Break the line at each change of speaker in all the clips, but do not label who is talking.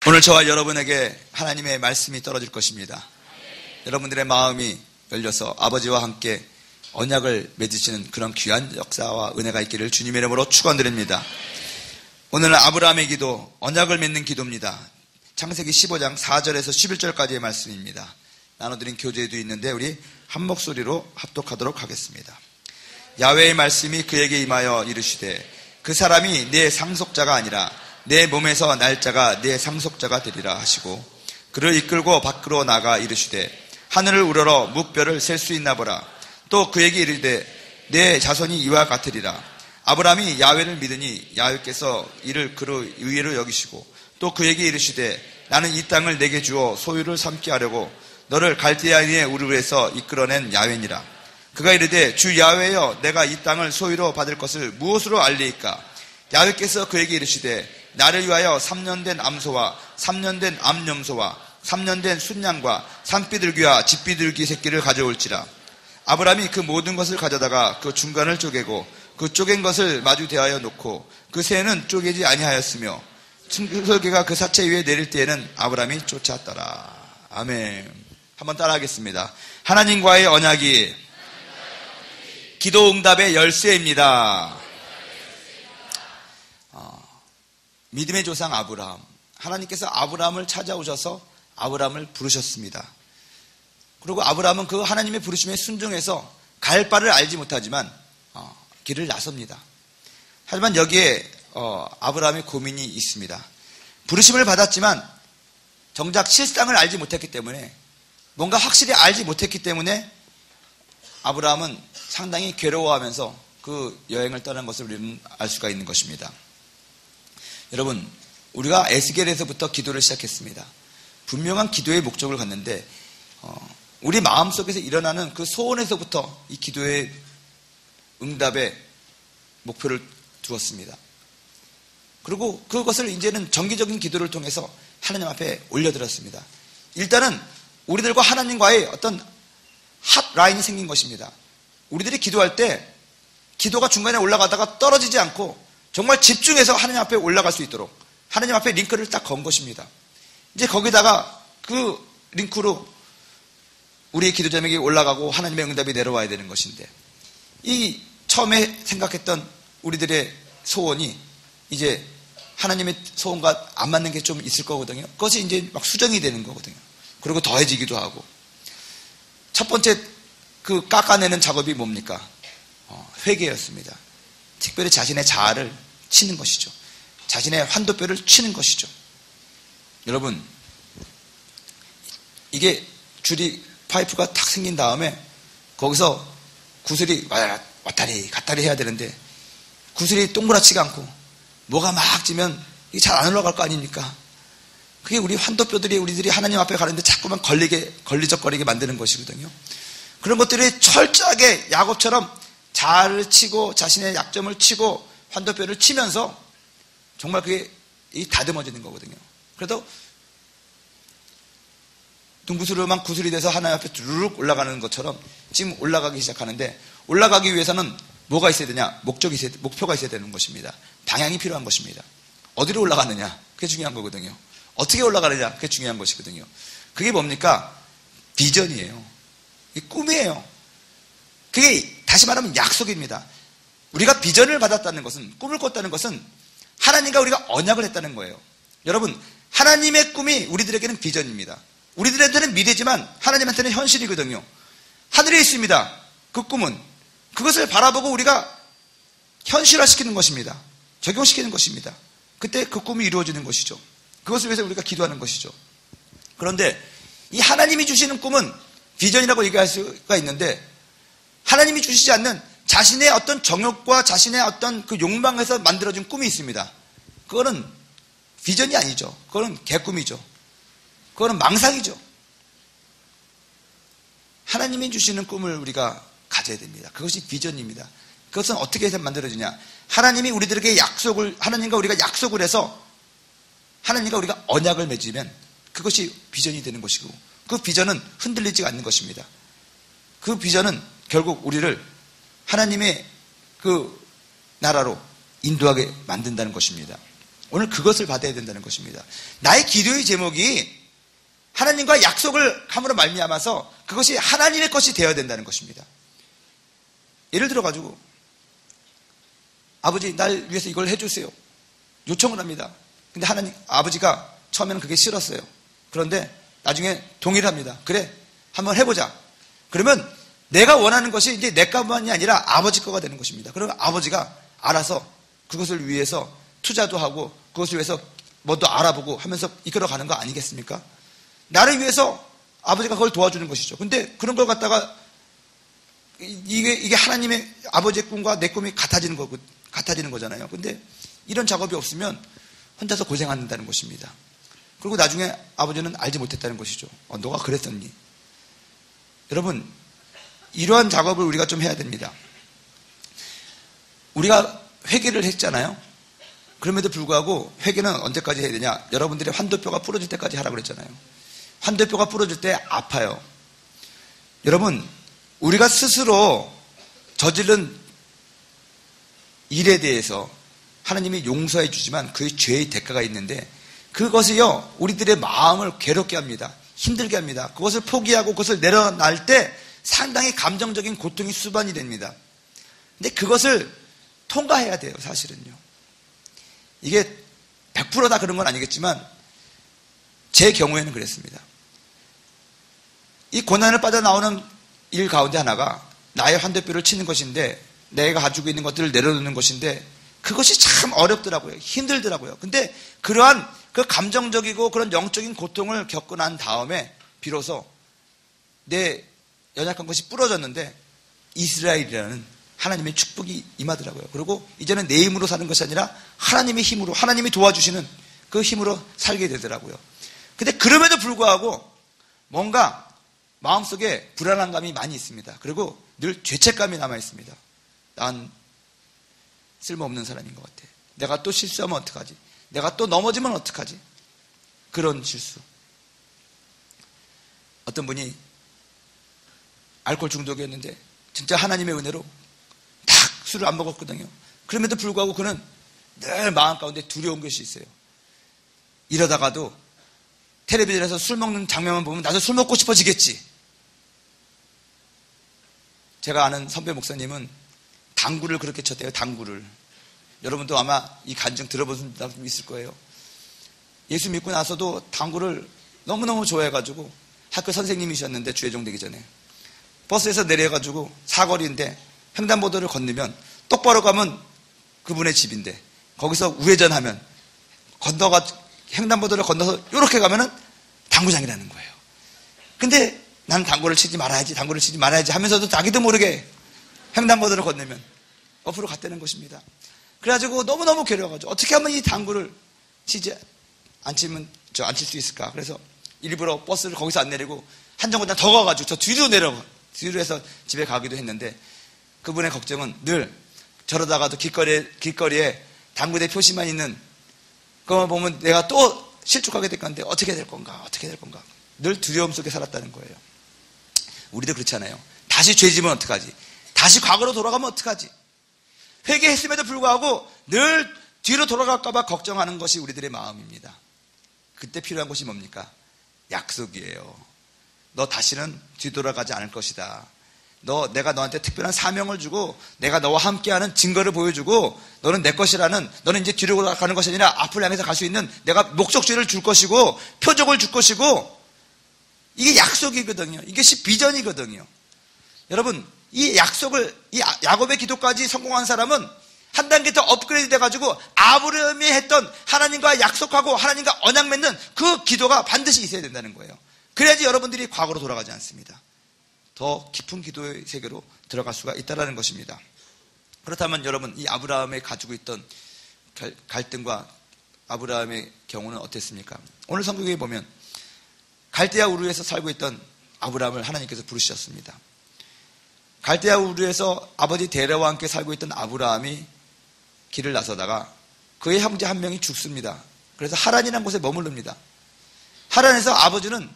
오늘 저와 여러분에게 하나님의 말씀이 떨어질 것입니다. 여러분들의 마음이 열려서 아버지와 함께 언약을 맺으시는 그런 귀한 역사와 은혜가 있기를 주님의 이름으로 축원드립니다. 오늘은 아브라함의 기도, 언약을 맺는 기도입니다. 창세기 15장 4절에서 11절까지의 말씀입니다. 나눠드린 교재에도 있는데 우리 한 목소리로 합독하도록 하겠습니다. 야훼의 말씀이 그에게 임하여 이르시되 그 사람이 내 상속자가 아니라 내 몸에서 날짜가 내 상속자가 되리라 하시고 그를 이끌고 밖으로 나가 이르시되 하늘을 우러러 묵별을 셀 수 있나 보라. 또 그에게 이르되 내 자손이 이와 같으리라. 아브라함이 야훼를 믿으니 야훼께서 이를 그의 의로 여기시고 또 그에게 이르시되 나는 이 땅을 내게 주어 소유를 삼게 하려고 너를 갈대아인의 우르에서 이끌어낸 야훼니라. 그가 이르되 주 야훼여 내가 이 땅을 소유로 받을 것을 무엇으로 알리이까? 야훼께서 그에게 이르시되 나를 위하여 3년 된 암소와 3년 된 암염소와 3년 된 순양과 산비둘기와 집비둘기 새끼를 가져올지라. 아브라함이 그 모든 것을 가져다가 그 중간을 쪼개고 그 쪼갠 것을 마주 대하여 놓고 그 새는 쪼개지 아니하였으며 청설기가 그 사체 위에 내릴 때에는 아브라함이 쫓아왔더라. 아멘. 한번 따라하겠습니다. 하나님과의 언약이 기도 응답의 열쇠입니다. 믿음의 조상 아브라함, 하나님께서 아브라함을 찾아오셔서 아브라함을 부르셨습니다. 그리고 아브라함은 그 하나님의 부르심에 순종해서 갈 바를 알지 못하지만 길을 나섭니다. 하지만 여기에 아브라함의 고민이 있습니다. 부르심을 받았지만 정작 실상을 알지 못했기 때문에, 뭔가 확실히 알지 못했기 때문에 아브라함은 상당히 괴로워하면서 그 여행을 떠난 것을 우리는 알 수가 있는 것입니다. 여러분, 우리가 에스겔에서부터 기도를 시작했습니다. 분명한 기도의 목적을 갖는데 우리 마음속에서 일어나는 그 소원에서부터 이 기도의 응답의 목표를 두었습니다. 그리고 그것을 이제는 정기적인 기도를 통해서 하나님 앞에 올려드렸습니다. 일단은 우리들과 하나님과의 어떤 핫라인이 생긴 것입니다. 우리들이 기도할 때 기도가 중간에 올라가다가 떨어지지 않고 정말 집중해서 하나님 앞에 올라갈 수 있도록 하나님 앞에 링크를 딱 건 것입니다. 이제 거기다가 그 링크로 우리의 기도 제목이 올라가고 하나님의 응답이 내려와야 되는 것인데, 이 처음에 생각했던 우리들의 소원이 이제 하나님의 소원과 안 맞는 게 좀 있을 거거든요. 그것이 이제 막 수정이 되는 거거든요. 그리고 더해지기도 하고. 첫 번째 그 깎아내는 작업이 뭡니까? 회개였습니다. 특별히 자신의 자아를 치는 것이죠. 자신의 환도뼈를 치는 것이죠. 여러분, 이게 줄이 파이프가 탁 생긴 다음에 거기서 구슬이 왔다리 갔다리 해야 되는데 구슬이 동그랗지가 않고 뭐가 막 찌면 이게 잘 안 올라갈 거 아닙니까? 그게 우리 환도뼈들이 우리들이 하나님 앞에 가는데 자꾸만 걸리적거리게 만드는 것이거든요. 그런 것들이 철저하게 야곱처럼 자아를 치고 자신의 약점을 치고 환도뼈를 치면서 정말 그게 다듬어지는 거거든요. 그래도 둥구스름한 구슬이 돼서 하나님 앞에 두루룩 올라가는 것처럼 지금 올라가기 시작하는데, 올라가기 위해서는 뭐가 있어야 되냐? 목표가 있어야 되는 것입니다. 방향이 필요한 것입니다. 어디로 올라가느냐? 그게 중요한 거거든요. 어떻게 올라가느냐? 그게 중요한 것이거든요. 그게 뭡니까? 비전이에요. 꿈이에요. 그게 다시 말하면 약속입니다. 우리가 비전을 받았다는 것은, 꿈을 꿨다는 것은 하나님과 우리가 언약을 했다는 거예요. 여러분, 하나님의 꿈이 우리들에게는 비전입니다. 우리들한테는 미래지만 하나님한테는 현실이거든요. 하늘에 있습니다. 그 꿈은. 그것을 바라보고 우리가 현실화시키는 것입니다. 적용시키는 것입니다. 그때 그 꿈이 이루어지는 것이죠. 그것을 위해서 우리가 기도하는 것이죠. 그런데 이 하나님이 주시는 꿈은 비전이라고 얘기할 수가 있는데, 하나님이 주시지 않는 자신의 어떤 정욕과 자신의 어떤 그 욕망에서 만들어진 꿈이 있습니다. 그거는 비전이 아니죠. 그거는 개꿈이죠. 그거는 망상이죠. 하나님이 주시는 꿈을 우리가 가져야 됩니다. 그것이 비전입니다. 그것은 어떻게 해서 만들어지냐? 하나님이 우리들에게 하나님과 우리가 약속을 해서 하나님과 우리가 언약을 맺으면 그것이 비전이 되는 것이고, 그 비전은 흔들리지 않는 것입니다. 그 비전은 결국 우리를 하나님의 그 나라로 인도하게 만든다는 것입니다. 오늘 그것을 받아야 된다는 것입니다. 나의 기도의 제목이 하나님과 약속을 함으로 말미암아서 그것이 하나님의 것이 되어야 된다는 것입니다. 예를 들어가지고 아버지 날 위해서 이걸 해주세요. 요청을 합니다. 근데 아버지가 처음에는 그게 싫었어요. 그런데 나중에 동의를 합니다. 그래 한번 해보자. 그러면 내가 원하는 것이 이제 내 것만이 아니라 아버지 거가 되는 것입니다. 그러면 아버지가 알아서 그것을 위해서 투자도 하고 그것을 위해서 뭐도 알아보고 하면서 이끌어가는 거 아니겠습니까? 나를 위해서 아버지가 그걸 도와주는 것이죠. 근데 그런 걸 갖다가 이게 하나님의 아버지의 꿈과 내 꿈이 같아지는 거잖아요. 근데 이런 작업이 없으면 혼자서 고생한다는 것입니다. 그리고 나중에 아버지는 알지 못했다는 것이죠. 너가 그랬었니? 여러분, 이러한 작업을 우리가 좀 해야 됩니다. 우리가 회개를 했잖아요. 그럼에도 불구하고 회개는 언제까지 해야 되냐? 여러분들의 환도뼈가 부러질 때까지 하라고 그랬잖아요. 환도뼈가 부러질 때 아파요. 여러분, 우리가 스스로 저지른 일에 대해서 하나님이 용서해 주지만 그 죄의 대가가 있는데 그것이요 우리들의 마음을 괴롭게 합니다. 힘들게 합니다. 그것을 포기하고 그것을 내려놓을 때 상당히 감정적인 고통이 수반이 됩니다. 근데 그것을 통과해야 돼요. 사실은요. 이게 100% 다 그런 건 아니겠지만 제 경우에는 그랬습니다. 이 고난을 빠져나오는 일 가운데 하나가 나의 환대뼈를 치는 것인데 내가 가지고 있는 것들을 내려놓는 것인데 그것이 참 어렵더라고요. 힘들더라고요. 근데 그러한 그 감정적이고 그런 영적인 고통을 겪고 난 다음에 비로소 내 연약한 것이 부러졌는데 이스라엘이라는 하나님의 축복이 임하더라고요. 그리고 이제는 내 힘으로 사는 것이 아니라 하나님의 힘으로, 하나님이 도와주시는 그 힘으로 살게 되더라고요. 근데 그럼에도 불구하고 뭔가 마음속에 불안한 감이 많이 있습니다. 그리고 늘 죄책감이 남아 있습니다. 난 쓸모없는 사람인 것 같아. 내가 또 실수하면 어떡하지? 내가 또 넘어지면 어떡하지? 그런 실수. 어떤 분이 알코올 중독이었는데 진짜 하나님의 은혜로 딱 술을 안 먹었거든요. 그럼에도 불구하고 그는 늘 마음 가운데 두려운 것이 있어요. 이러다가도 텔레비전에서 술 먹는 장면만 보면 나도 술 먹고 싶어지겠지. 제가 아는 선배 목사님은 당구를 그렇게 쳤대요. 당구를. 여러분도 아마 이 간증 들어본 사람 있을 거예요. 예수 믿고 나서도 당구를 너무너무 좋아해가지고 학교 선생님이셨는데 주회종 되기 전에 버스에서 내려가지고 사거리인데 횡단보도를 건너면 똑바로 가면 그분의 집인데 거기서 우회전하면 횡단보도를 건너서 이렇게 가면은 당구장이라는 거예요. 근데 나는 당구를 치지 말아야지 하면서도 자기도 모르게 횡단보도를 건너면 옆으로 갔다는 것입니다. 그래가지고 너무너무 괴로워가지고 어떻게 하면 이 당구를 안 칠 수 있을까? 그래서 일부러 버스를 거기서 안 내리고 한 정거장 더 가가지고 저 뒤로 해서 집에 가기도 했는데 그분의 걱정은 늘 저러다가도 길거리에 당구대 표시만 있는 그거 보면 내가 또 실족하게 될 건데 어떻게 될 건가? 늘 두려움 속에 살았다는 거예요. 우리도 그렇잖아요. 다시 죄지면 어떡하지? 다시 과거로 돌아가면 어떡하지? 회개했음에도 불구하고 늘 뒤로 돌아갈까봐 걱정하는 것이 우리들의 마음입니다. 그때 필요한 것이 뭡니까? 약속이에요. 너 다시는 뒤돌아가지 않을 것이다. 내가 너한테 특별한 사명을 주고 내가 너와 함께하는 증거를 보여주고 너는 내 것이라는, 너는 이제 뒤로 가는 것이 아니라 앞을 향해서 갈 수 있는 내가 목적지를 줄 것이고 표적을 줄 것이고, 이게 약속이거든요. 이것이 비전이거든요. 여러분, 이 약속을, 이 야곱의 기도까지 성공한 사람은 한 단계 더 업그레이드 돼가지고 아브라함이 했던 하나님과 약속하고 하나님과 언약 맺는 그 기도가 반드시 있어야 된다는 거예요. 그래야지 여러분들이 과거로 돌아가지 않습니다. 더 깊은 기도의 세계로 들어갈 수가 있다는 것입니다. 그렇다면 여러분, 이 아브라함이 가지고 있던 갈등과 아브라함의 경우는 어땠습니까? 오늘 성경에 보면 갈대아 우르에서 살고 있던 아브라함을 하나님께서 부르셨습니다. 갈대아 우르에서 아버지 데라와 함께 살고 있던 아브라함이 길을 나서다가 그의 형제 한 명이 죽습니다. 그래서 하란이라는 곳에 머무릅니다. 하란에서 아버지는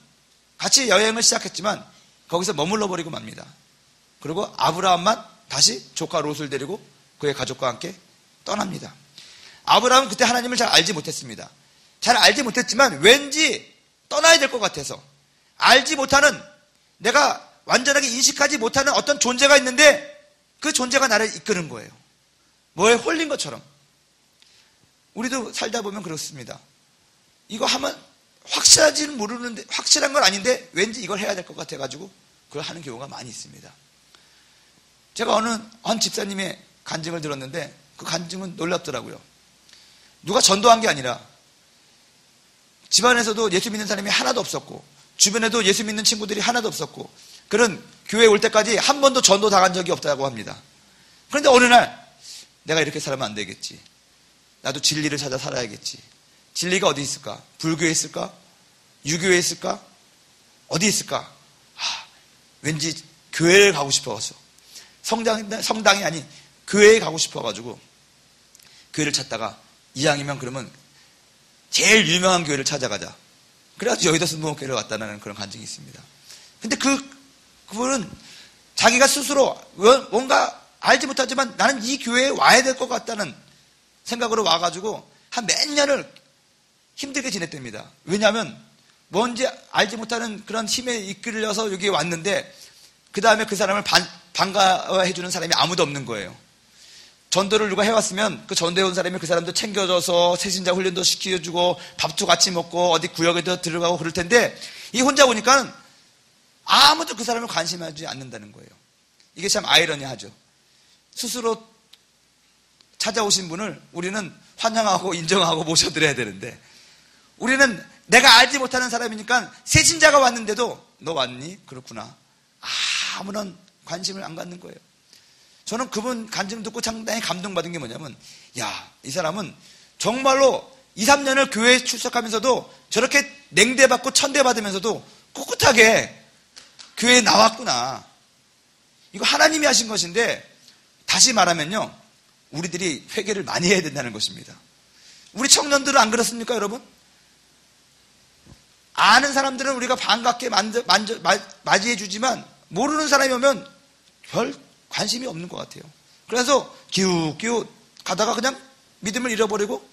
같이 여행을 시작했지만 거기서 머물러 버리고 맙니다. 그리고 아브라함만 다시 조카 롯을 데리고 그의 가족과 함께 떠납니다. 아브라함은 그때 하나님을 잘 알지 못했습니다. 잘 알지 못했지만 왠지 떠나야 될 것 같아서 알지 못하는, 내가 완전하게 인식하지 못하는 어떤 존재가 있는데 그 존재가 나를 이끄는 거예요. 뭐에 홀린 것처럼. 우리도 살다 보면 그렇습니다. 이거 하면 확실하지는 모르는데, 확실한 건 아닌데 왠지 이걸 해야 될 것 같아가지고 그걸 하는 경우가 많이 있습니다. 제가 한 집사님의 간증을 들었는데 그 간증은 놀랍더라고요. 누가 전도한 게 아니라 집안에서도 예수 믿는 사람이 하나도 없었고 주변에도 예수 믿는 친구들이 하나도 없었고 그런 교회에 올 때까지 한 번도 전도 당한 적이 없다고 합니다. 그런데 어느 날 내가 이렇게 살면 안 되겠지. 나도 진리를 찾아 살아야겠지. 진리가 어디 있을까? 불교에 있을까? 유교에 있을까? 어디 있을까? 왠지 교회를 가고 싶어서 성당이 아닌 교회에 가고 싶어가지고 교회를 찾다가 이왕이면 그러면 제일 유명한 교회를 찾아가자. 그래가지고 여의도 순복음교회를 왔다는 그런 간증이 있습니다. 근데 그분은 자기가 스스로 뭔가 알지 못하지만 나는 이 교회에 와야 될 것 같다는 생각으로 와가지고 한 몇 년을 힘들게 지냈답니다. 왜냐하면 뭔지 알지 못하는 그런 힘에 이끌려서 여기에 왔는데 그 다음에 그 사람을 반가워해주는 사람이 아무도 없는 거예요. 전도를 누가 해왔으면 그 전도해온 사람이 그 사람도 챙겨줘서 새신자 훈련도 시켜주고 밥도 같이 먹고 어디 구역에도 들어가고 그럴 텐데 이 혼자 오니까 아무도 그 사람을 관심하지 않는다는 거예요. 이게 참 아이러니하죠. 스스로 찾아오신 분을 우리는 환영하고 인정하고 모셔드려야 되는데 우리는 내가 알지 못하는 사람이니까 새신자가 왔는데도 너 왔니? 그렇구나. 아무런 관심을 안 갖는 거예요. 저는 그분 간증 듣고 상당히 감동받은 게 뭐냐면 이 사람은 정말로 2, 3년을 교회에 출석하면서도 저렇게 냉대받고 천대받으면서도 꿋꿋하게 교회에 나왔구나. 이거 하나님이 하신 것인데 다시 말하면요. 우리들이 회개를 많이 해야 된다는 것입니다. 우리 청년들은 안 그렇습니까, 여러분? 아는 사람들은 우리가 반갑게 맞이해 주지만 모르는 사람이 오면 별 관심이 없는 것 같아요. 그래서 기웃기웃 가다가 그냥 믿음을 잃어버리고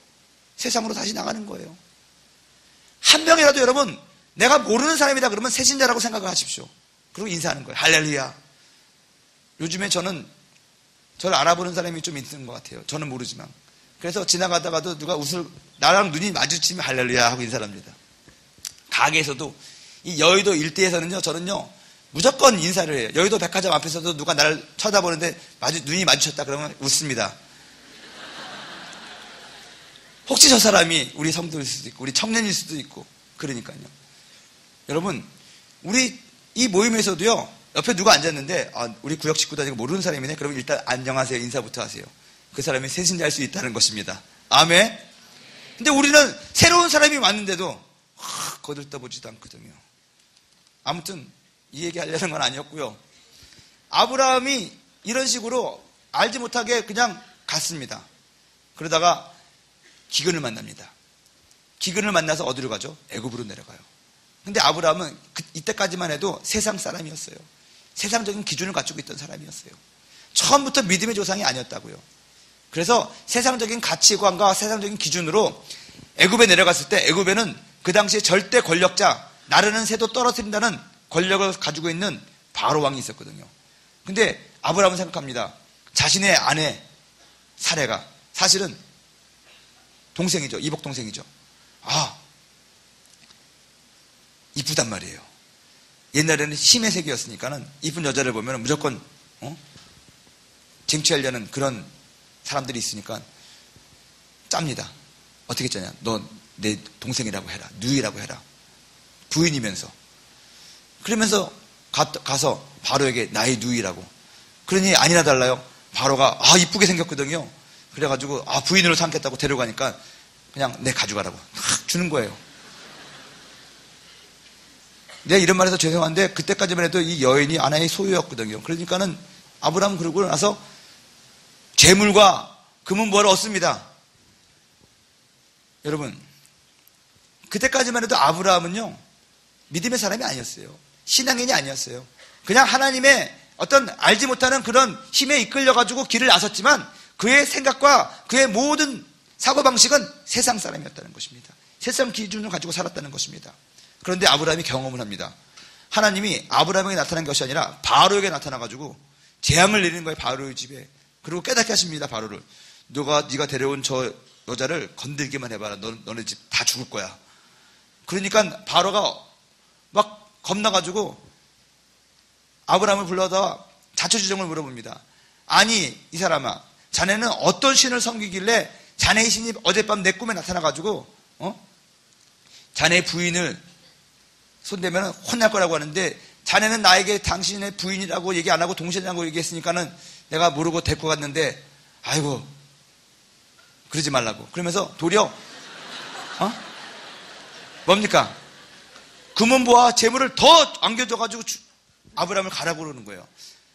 세상으로 다시 나가는 거예요. 한 명이라도 여러분 내가 모르는 사람이다 그러면 새신자라고 생각을 하십시오. 그리고 인사하는 거예요. 할렐루야. 요즘에 저는 저를 알아보는 사람이 좀 있는 것 같아요. 저는 모르지만. 그래서 지나가다가도 누가 나랑 눈이 마주치면 할렐루야 하고 인사를 합니다. 가게에서도 이 여의도 일대에서는요, 저는요, 무조건 인사를 해요. 여의도 백화점 앞에서도 누가 나를 쳐다보는데 눈이 마주쳤다 그러면 웃습니다. 혹시 저 사람이 우리 성도일 수도 있고, 우리 청년일 수도 있고, 그러니까요. 여러분, 우리 이 모임에서도요, 옆에 누가 앉았는데, 우리 구역 식구도 아니고 모르는 사람이네? 그러면 일단 안녕하세요. 인사부터 하세요. 그 사람이 새신자일 수 있다는 것입니다. 아멘? 근데 우리는 새로운 사람이 왔는데도, 거들떠보지도 않거든요. 아무튼, 이 얘기 하려는 건 아니었고요. 아브라함이 이런 식으로 알지 못하게 그냥 갔습니다. 그러다가 기근을 만납니다. 기근을 만나서 어디로 가죠? 애굽으로 내려가요. 근데 아브라함은 이때까지만 해도 세상 사람이었어요. 세상적인 기준을 갖추고 있던 사람이었어요. 처음부터 믿음의 조상이 아니었다고요. 그래서 세상적인 가치관과 세상적인 기준으로 애굽에 내려갔을 때 애굽에는 그 당시에 절대 권력자, 나르는 새도 떨어뜨린다는 권력을 가지고 있는 바로 왕이 있었거든요. 근데 아브라함은 생각합니다. 자신의 아내 사레가 사실은 동생이죠. 이복 동생이죠. 이쁘단 말이에요. 옛날에는 힘의 세계였으니까는 이쁜 여자를 보면 무조건 쟁취하려는 그런 사람들이 있으니까 짭니다. 어떻게 짜냐? 너 내 동생이라고 해라. 누이라고 해라. 부인이면서. 그러면서 가서 바로에게 나의 누이라고. 그러니 아니나 달라요. 바로가 이쁘게 생겼거든요. 그래가지고 부인으로 삼겠다고 데려가니까 그냥 내 가져가라고 탁 주는 거예요. 내가 이런 말해서 죄송한데 그때까지만 해도 이 여인이 아내의 소유였거든요. 그러니까는 아브라함은 그러고 나서 재물과 금은보화를 얻습니다. 여러분, 그때까지만 해도 아브라함은요, 믿음의 사람이 아니었어요. 신앙인이 아니었어요. 그냥 하나님의 어떤 알지 못하는 그런 힘에 이끌려가지고 길을 나섰지만 그의 생각과 그의 모든 사고방식은 세상 사람이었다는 것입니다. 세상 기준을 가지고 살았다는 것입니다. 그런데 아브라함이 경험을 합니다. 하나님이 아브라함에게 나타난 것이 아니라 바로에게 나타나가지고 재앙을 내리는 거예요. 바로의 집에. 그리고 깨닫게 하십니다. 바로를. 네가 데려온 저 여자를 건들기만 해봐라. 너네 집 다 죽을 거야. 그러니까 바로가 막 겁나가지고 아브라함을 불러다가 자초지종을 물어봅니다. 아니 이 사람아, 자네는 어떤 신을 섬기길래 자네의 신이 어젯밤 내 꿈에 나타나가지고 자네의 부인을 손대면 혼날 거라고 하는데 자네는 나에게 당신의 부인이라고 얘기 안 하고 동생이라고 얘기했으니까는 내가 모르고 데리고 갔는데 아이고 그러지 말라고. 그러면서 도리어 뭡니까? 금은보와 재물을 더 안겨줘가지고 아브라함을 가라고 그러는 거예요.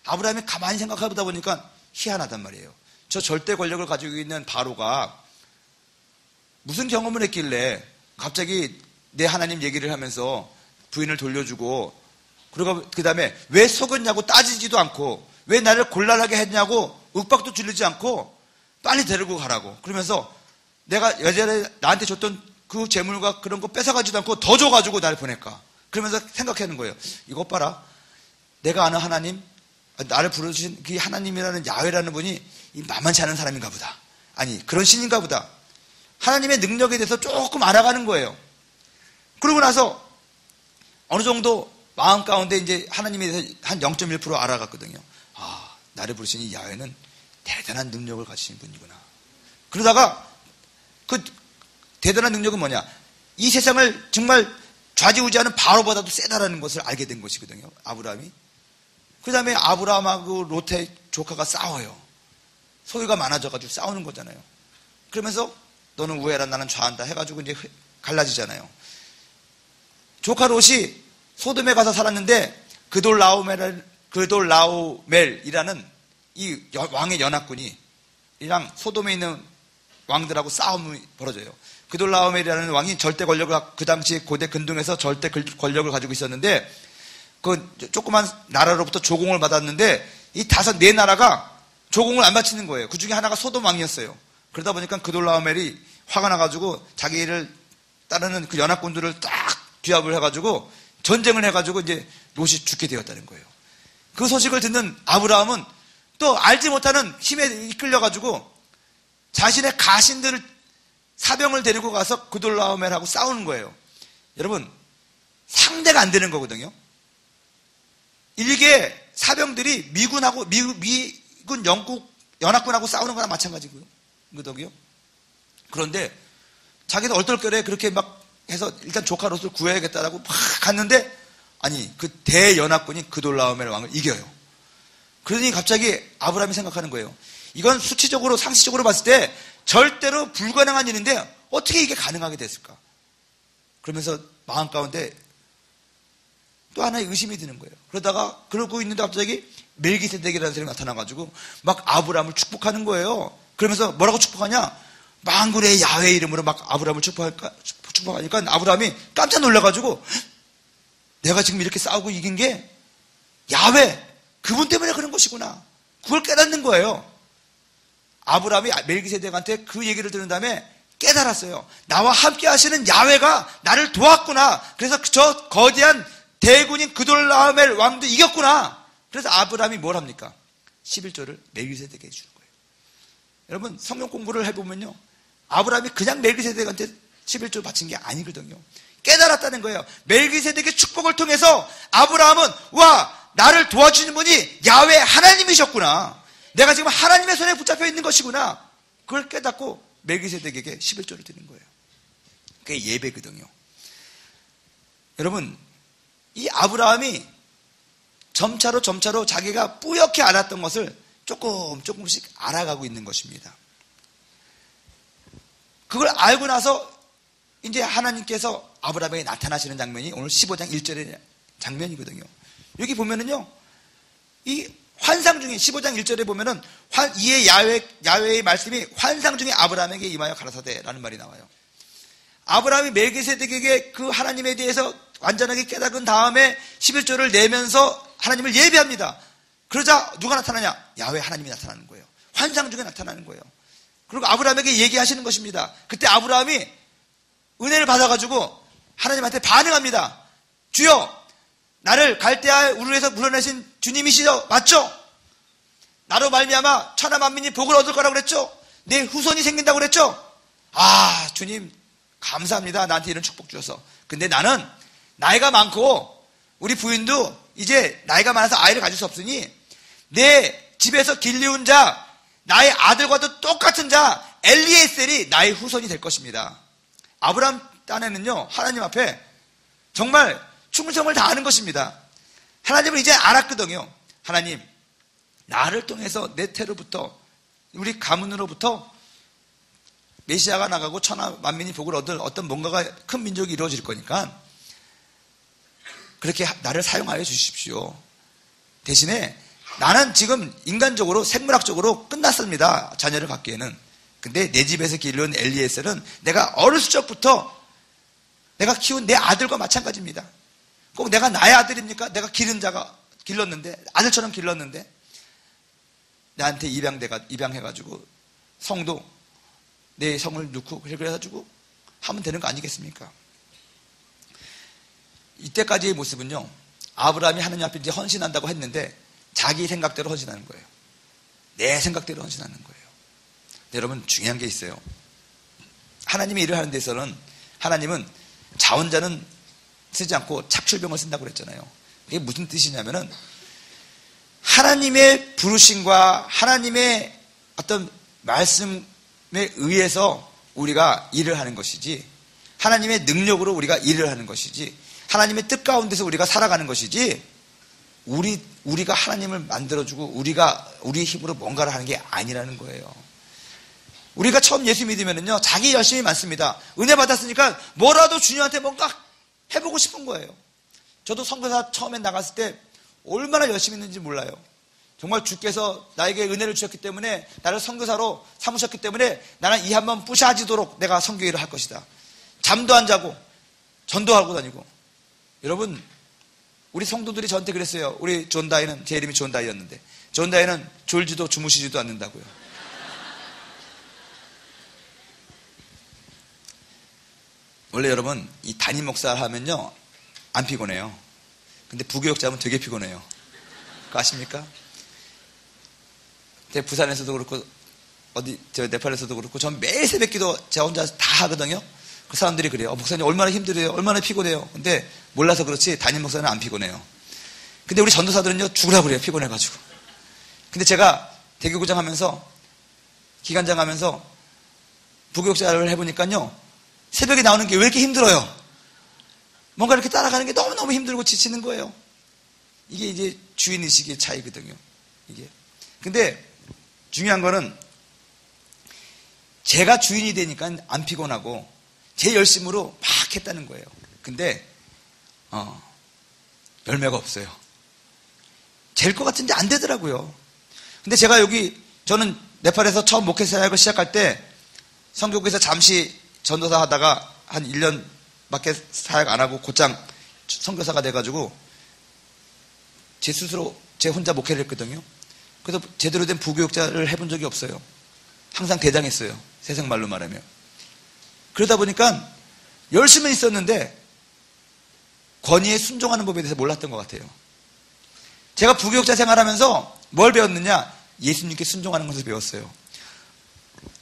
아브라함이 가만히 생각하다 보니까 희한하단 말이에요. 저 절대 권력을 가지고 있는 바로가 무슨 경험을 했길래 갑자기 내 하나님 얘기를 하면서 부인을 돌려주고 그리고 그 다음에 왜 속였냐고 따지지도 않고 왜 나를 곤란하게 했냐고 윽박도 지르지 않고 빨리 데리고 가라고. 그러면서 내가 여전에 나한테 줬던 그 재물과 그런 거 뺏어가지도 않고 더 줘가지고 나를 보낼까. 그러면서 생각하는 거예요. 이것 봐라. 내가 아는 하나님, 나를 부르신 그 하나님이라는 야훼라는 분이 만만치 않은 사람인가 보다. 아니 그런 신인가 보다. 하나님의 능력에 대해서 조금 알아가는 거예요. 그러고 나서 어느 정도 마음 가운데 이제 하나님에 대해서 한 0.1% 알아갔거든요. 아, 나를 부르신 이 야훼는 대단한 능력을 가지신 분이구나. 그러다가 그 대단한 능력은 뭐냐? 이 세상을 정말 좌지우지하는 바로보다도 세다라는 것을 알게 된 것이거든요. 아브라함이. 그 다음에 아브라함하고 롯의 조카가 싸워요. 소유가 많아져가지고 싸우는 거잖아요. 그러면서 너는 우회라 나는 좌한다 해가지고 이제 갈라지잖아요. 조카 롯이 소돔에 가서 살았는데 그돌라오멜이라는 이 왕의 연합군이랑 소돔에 있는 왕들하고 싸움이 벌어져요. 그돌라오멜이라는 왕이 절대 권력을 그 당시 고대 근동에서 절대 권력을 가지고 있었는데 그 조그만 나라로부터 조공을 받았는데 이 네 나라가 조공을 안 바치는 거예요. 그 중에 하나가 소돔 왕이었어요. 그러다 보니까 그돌라오멜이 화가 나가지고 자기를 따르는 그 연합군들을 딱 뒤합을 해가지고 전쟁을 해가지고 이제 롯이 죽게 되었다는 거예요. 그 소식을 듣는 아브라함은 또 알지 못하는 힘에 이끌려가지고 자신의 가신들을 사병을 데리고 가서 그돌라오멜하고 싸우는 거예요. 여러분 상대가 안 되는 거거든요. 일개 사병들이 미군 영국 연합군하고 싸우는 거나 마찬가지거든요. 그런데 자기는 얼떨결에 그렇게 막 해서 일단 조카 롯을 구해야겠다라고 막 갔는데 아니 그 대연합군이 그돌라오멜 왕을 이겨요. 그러니 갑자기 아브라함이 생각하는 거예요. 이건 수치적으로 상식적으로 봤을 때 절대로 불가능한 일인데 어떻게 이게 가능하게 됐을까? 그러면서 마음 가운데 또 하나의 의심이 드는 거예요. 그러다가 그러고 있는데 갑자기 멜기세덱이라는 사람이 나타나가지고 막 아브라함을 축복하는 거예요. 그러면서 뭐라고 축복하냐? 만군의 야훼 이름으로 막 아브라함을 축복하니까 아브라함이 깜짝 놀라가지고 내가 지금 이렇게 싸우고 이긴 게 야훼 그분 때문에 그런 것이구나. 그걸 깨닫는 거예요. 아브라함이 멜기세덱한테 그 얘기를 들은 다음에 깨달았어요. 나와 함께 하시는 야훼가 나를 도왔구나. 그래서 저 거대한 대군인 그돌라오멜 왕도 이겼구나. 그래서 아브라함이 뭘 합니까? 11조를 멜기세덱에게 주는 거예요. 여러분 성경 공부를 해보면요. 아브라함이 그냥 멜기세덱한테 11조 바친 게 아니거든요. 깨달았다는 거예요. 멜기세덱의 축복을 통해서 아브라함은 와 나를 도와주는 분이 야훼 하나님이셨구나. 내가 지금 하나님의 손에 붙잡혀 있는 것이구나. 그걸 깨닫고 멜기세덱에게 11조를 드린 거예요. 그게 예배거든요. 여러분 이 아브라함이 점차로 자기가 뿌옇게 알았던 것을 조금씩 알아가고 있는 것입니다. 그걸 알고 나서 이제 하나님께서 아브라함에게 나타나시는 장면이 오늘 15장 1절의 장면이거든요. 여기 보면은요, 이 환상 중에 15장 1절에 보면은 이에 야훼의 말씀이 환상 중에 아브라함에게 임하여 가라사대라는 말이 나와요. 아브라함이 멜기세덱에게 그 하나님에 대해서 완전하게 깨닫은 다음에 11조를 내면서 하나님을 예배합니다. 그러자 누가 나타나냐? 야훼 하나님이 나타나는 거예요. 환상 중에 나타나는 거예요. 그리고 아브라함에게 얘기하시는 것입니다. 그때 아브라함이 은혜를 받아가지고 하나님한테 반응합니다. 주여, 나를 갈대아 우르에서 불러내신 주님이시죠? 맞죠? 나로 말미암아 천하 만민이 복을 얻을 거라고 그랬죠? 내 후손이 생긴다고 그랬죠? 아, 주님 감사합니다. 나한테 이런 축복 주셔서. 근데 나는 나이가 많고 우리 부인도 이제 나이가 많아서 아이를 가질 수 없으니 내 집에서 길리운 자, 나의 아들과도 똑같은 자 엘리에셀이 나의 후손이 될 것입니다. 아브라함 딴에는요, 하나님 앞에 정말 충성을 다하는 것입니다. 하나님을 이제 알았거든요. 하나님, 나를 통해서 내 태로부터, 우리 가문으로부터 메시아가 나가고 천하 만민이 복을 얻을 어떤 뭔가가 큰 민족이 이루어질 거니까 그렇게 나를 사용하여 주십시오. 대신에 나는 지금 인간적으로 생물학적으로 끝났습니다. 자녀를 갖기에는. 근데 내 집에서 기르는 엘리에셀은 내가 어렸을 적부터 내가 키운 내 아들과 마찬가지입니다. 꼭 내가 나의 아들입니까? 내가 길렀는데 아들처럼 길렀는데 나한테 입양해가지고 성도 내 성을 넣고 그래가지고 하면 되는 거 아니겠습니까? 이때까지의 모습은요, 아브라함이 하나님 앞에 이제 헌신한다고 했는데 자기 생각대로 헌신하는 거예요. 내 생각대로 헌신하는 거예요. 여러분, 중요한 게 있어요. 하나님의 일을 하는 데서는 하나님은 자원자는 쓰지 않고 착출병을 쓴다고 그랬잖아요. 이게 무슨 뜻이냐면은 하나님의 부르심과 하나님의 어떤 말씀에 의해서 우리가 일을 하는 것이지, 하나님의 능력으로 우리가 일을 하는 것이지, 하나님의 뜻 가운데서 우리가 살아가는 것이지, 우리가 하나님을 만들어주고 우리가 우리의 힘으로 뭔가를 하는 게 아니라는 거예요. 우리가 처음 예수 믿으면은요, 자기 열심이 많습니다. 은혜 받았으니까 뭐라도 주님한테 뭔가 해보고 싶은 거예요. 저도 선교사 처음에 나갔을 때 얼마나 열심히 했는지 몰라요. 정말 주께서 나에게 은혜를 주셨기 때문에 나를 선교사로 삼으셨기 때문에 나는 이 한번 부셔지도록 내가 선교 일을 할 것이다. 잠도 안 자고 전도하고 다니고. 여러분, 우리 성도들이 저한테 그랬어요. 우리 존 다이는, 제 이름이 존 다이였는데, 존 다이는 졸지도 주무시지도 않는다고요. 원래 여러분, 이 담임 목사 하면요, 안 피곤해요. 근데 부교육자 하면 되게 피곤해요. 그거 아십니까? 부산에서도 그렇고, 네팔에서도 그렇고, 전 매일 새벽 기도 제가 혼자 다 하거든요. 그 사람들이 그래요. 목사님 얼마나 힘들어요. 얼마나 피곤해요. 근데 몰라서 그렇지 담임 목사는 안 피곤해요. 근데 우리 전도사들은요, 죽으라고 그래요. 피곤해가지고. 근데 제가 대교구장 하면서, 기간장 하면서 부교육자를 해보니까요, 새벽에 나오는 게 왜 이렇게 힘들어요? 뭔가 이렇게 따라가는 게 너무너무 힘들고 지치는 거예요. 이게 이제 주인의식의 차이거든요. 이게. 근데 중요한 거는 제가 주인이 되니까 안 피곤하고 제 열심으로 막 했다는 거예요. 근데 열매가 없어요. 될 것 같은데 안 되더라고요. 근데 제가 저는 네팔에서 처음 목회 사역을 시작할 때 성교국에서 잠시 전도사 하다가 한 1년밖에 사역 안 하고 곧장 선교사가 돼가지고 제 스스로 제 혼자 목회를 했거든요. 그래서 제대로 된 부교육자를 해본 적이 없어요. 항상 대장했어요. 세상 말로 말하면. 그러다 보니까 열심히 있었는데 권위에 순종하는 법에 대해서 몰랐던 것 같아요. 제가 부교육자 생활하면서 뭘 배웠느냐? 예수님께 순종하는 것을 배웠어요.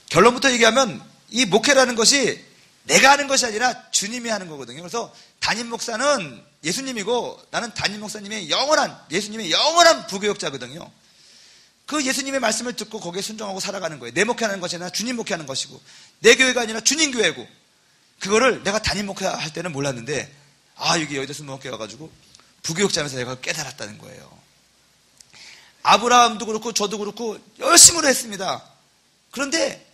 결론부터 얘기하면 이 목회라는 것이 내가 하는 것이 아니라 주님이 하는 거거든요. 그래서 담임 목사는 예수님이고 나는 담임 목사님의 예수님의 영원한 부교육자거든요. 그 예수님의 말씀을 듣고 거기에 순종하고 살아가는 거예요. 내 목회하는 것이 아니라 주님 목회하는 것이고, 내 교회가 아니라 주님 교회고, 그거를 내가 담임 목회할 때는 몰랐는데, 여기 여의도 순목회 와가지고 부교육자면서 내가 깨달았다는 거예요. 아브라함도 그렇고 저도 그렇고 열심으로 했습니다. 그런데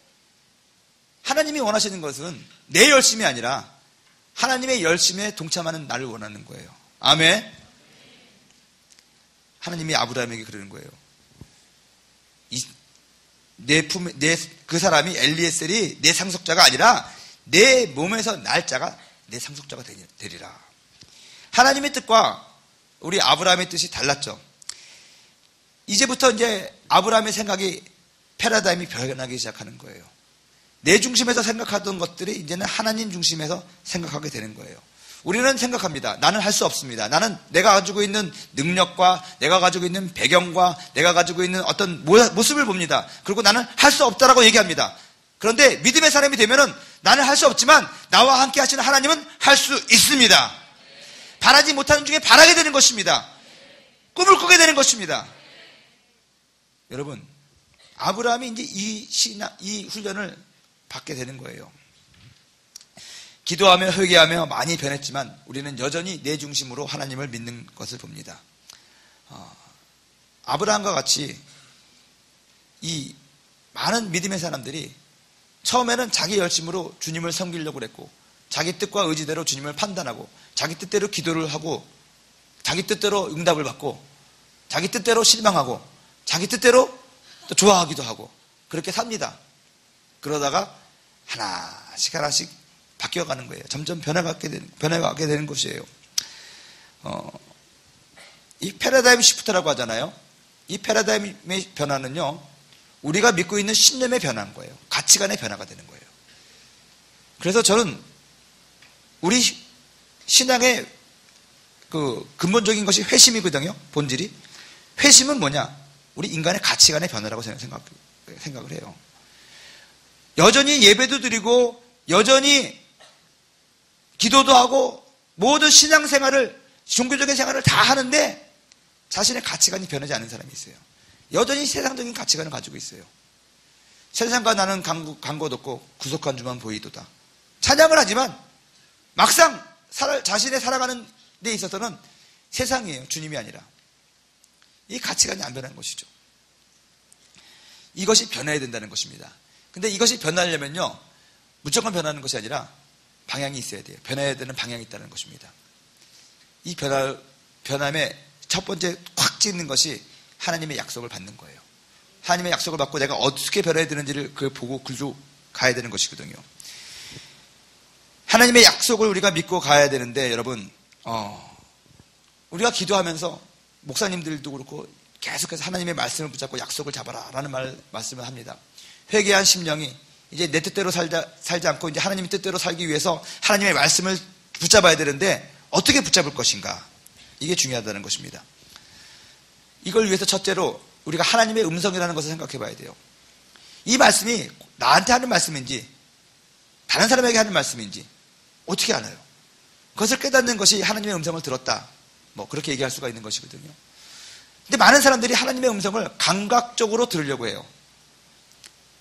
하나님이 원하시는 것은 내 열심이 아니라 하나님의 열심에 동참하는 나를 원하는 거예요. 아멘. 하나님이 아브라함에게 그러는 거예요. 그 사람이 엘리에셀이 내 상속자가 아니라 내 몸에서 날 자가 내 상속자가 되리라. 하나님의 뜻과 우리 아브라함의 뜻이 달랐죠. 이제부터 이제 아브라함의 생각이 패러다임이 변하기 시작하는 거예요. 내 중심에서 생각하던 것들이 이제는 하나님 중심에서 생각하게 되는 거예요. 우리는 생각합니다. 나는 할 수 없습니다. 나는 내가 가지고 있는 능력과 내가 가지고 있는 배경과 내가 가지고 있는 어떤 모습을 봅니다. 그리고 나는 할 수 없다라고 얘기합니다. 그런데 믿음의 사람이 되면은 나는 할 수 없지만 나와 함께 하시는 하나님은 할 수 있습니다. 바라지 못하는 중에 바라게 되는 것입니다. 꿈을 꾸게 되는 것입니다. 여러분, 아브라함이 이제 이 훈련을 받게 되는 거예요. 기도하며 회개하며 많이 변했지만 우리는 여전히 내 중심으로 하나님을 믿는 것을 봅니다. 아브라함과 같이 이 많은 믿음의 사람들이 처음에는 자기 열심으로 주님을 섬기려고 그랬고 자기 뜻과 의지대로 주님을 판단하고 자기 뜻대로 기도를 하고 자기 뜻대로 응답을 받고 자기 뜻대로 실망하고 자기 뜻대로 또 좋아하기도 하고 그렇게 삽니다. 그러다가 하나씩 하나씩 바뀌어가는 거예요. 점점 변해가게 되는 것이에요. 이 패러다임 시프트라고 하잖아요. 이 패러다임의 변화는요, 우리가 믿고 있는 신념의 변화인 거예요. 가치관의 변화가 되는 거예요. 그래서 저는 우리 신앙의 그 근본적인 것이 회심이거든요. 본질이. 회심은 뭐냐? 우리 인간의 가치관의 변화라고 생각을 해요. 여전히 예배도 드리고 여전히 기도도 하고 모든 신앙생활을 종교적인 생활을 다 하는데 자신의 가치관이 변하지 않은 사람이 있어요. 여전히 세상적인 가치관을 가지고 있어요. 세상과 나는 간곳 없고 구속한 주만 보이도다. 찬양을 하지만 막상 자신의 살아가는 데 있어서는 세상이에요. 주님이 아니라. 이 가치관이 안 변하는 것이죠. 이것이 변해야 된다는 것입니다. 근데 이것이 변하려면요, 무조건 변하는 것이 아니라 방향이 있어야 돼요. 변해야 되는 방향이 있다는 것입니다. 이 변함의 첫 번째 콱 찍는 것이 하나님의 약속을 받는 거예요. 하나님의 약속을 받고 내가 어떻게 변해야 되는지를 그걸 보고 글로 가야 되는 것이거든요. 하나님의 약속을 우리가 믿고 가야 되는데 여러분, 우리가 기도하면서 목사님들도 그렇고 계속해서 하나님의 말씀을 붙잡고 약속을 잡아라 라는 말씀을 합니다. 회개한 심령이 이제 내 뜻대로 살지 않고 이제 하나님의 뜻대로 살기 위해서 하나님의 말씀을 붙잡아야 되는데 어떻게 붙잡을 것인가? 이게 중요하다는 것입니다. 이걸 위해서 첫째로 우리가 하나님의 음성이라는 것을 생각해 봐야 돼요. 이 말씀이 나한테 하는 말씀인지 다른 사람에게 하는 말씀인지 어떻게 알아요? 그것을 깨닫는 것이 하나님의 음성을 들었다. 뭐 그렇게 얘기할 수가 있는 것이거든요. 근데 많은 사람들이 하나님의 음성을 감각적으로 들으려고 해요.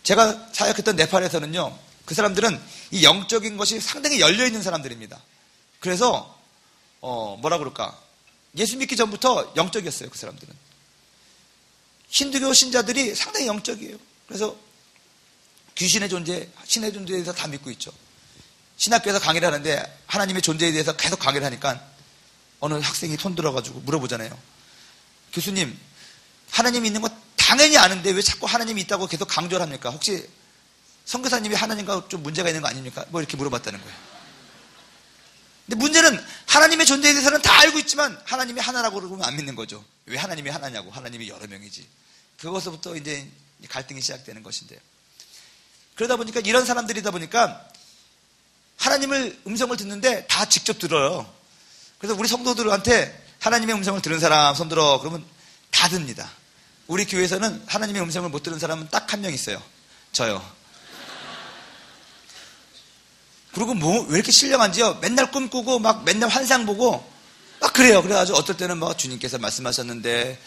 제가 사역했던 네팔에서는요, 그 사람들은 이 영적인 것이 상당히 열려있는 사람들입니다. 그래서 뭐라 그럴까, 예수 믿기 전부터 영적이었어요. 그 사람들은 힌두교 신자들이 상당히 영적이에요. 그래서 귀신의 존재, 신의 존재에 대해서 다 믿고 있죠. 신학교에서 강의를 하는데 하나님의 존재에 대해서 계속 강의를 하니까 어느 학생이 손 들어가지고 물어보잖아요. 교수님, 하나님이 있는 거 당연히 아는데 왜 자꾸 하나님이 있다고 계속 강조를 합니까? 혹시 선교사님이 하나님과 좀 문제가 있는 거 아닙니까? 뭐 이렇게 물어봤다는 거예요. 근데 문제는 하나님의 존재에 대해서는 다 알고 있지만 하나님이 하나라고 그러면 안 믿는 거죠. 왜 하나님이 하나냐고. 하나님이 여러 명이지. 그것부터 이제 갈등이 시작되는 것인데요. 그러다 보니까 이런 사람들이다 보니까 하나님을 음성을 듣는데 다 직접 들어요. 그래서 우리 성도들한테 하나님의 음성을 들은 사람 손들어 그러면 다 듭니다. 우리 교회에서는 하나님의 음성을 못 들은 사람은 딱 한 명 있어요. 저요. 그리고 뭐 왜 이렇게 신령한지요? 맨날 꿈꾸고 막 맨날 환상 보고 막 그래요. 그래가지고 어떨 때는 뭐 주님께서 말씀하셨는데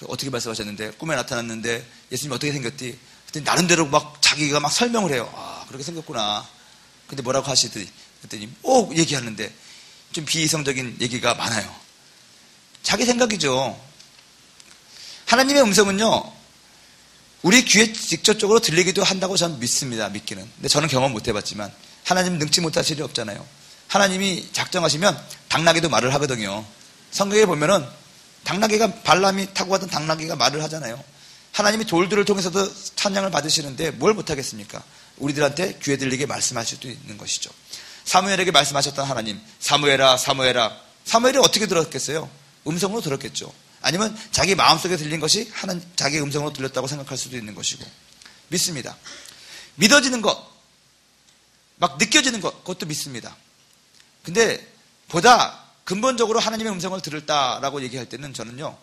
어떻게 말씀하셨는데 꿈에 나타났는데 예수님 어떻게 생겼디? 그랬더니 나름대로 막 자기가 막 설명을 해요. 아, 그렇게 생겼구나. 근데 뭐라고 하시더니 그랬더니 얘기하는데 좀 비이성적인 얘기가 많아요. 자기 생각이죠. 하나님의 음성은요, 우리 귀에 직접적으로 들리기도 한다고 저는 믿습니다. 믿기는. 근데 저는 경험 못 해봤지만 하나님 능치 못할 일이 없잖아요. 하나님이 작정하시면 당나귀도 말을 하거든요. 성경에 보면은 당나귀가 발람이 타고 가던 당나귀가 말을 하잖아요. 하나님이 돌들을 통해서도 찬양을 받으시는데 뭘 못하겠습니까? 우리들한테 귀에 들리게 말씀하실 수도 있는 것이죠. 사무엘에게 말씀하셨던 하나님, 사무엘아 사무엘아. 사무엘이 어떻게 들었겠어요? 음성으로 들었겠죠. 아니면 자기 마음속에 들린 것이 자기 음성으로 들렸다고 생각할 수도 있는 것이고. 믿습니다. 믿어지는 것, 막 느껴지는 그것도 믿습니다. 근데 보다 근본적으로 하나님의 음성을 들었다라고 얘기할 때는 저는요,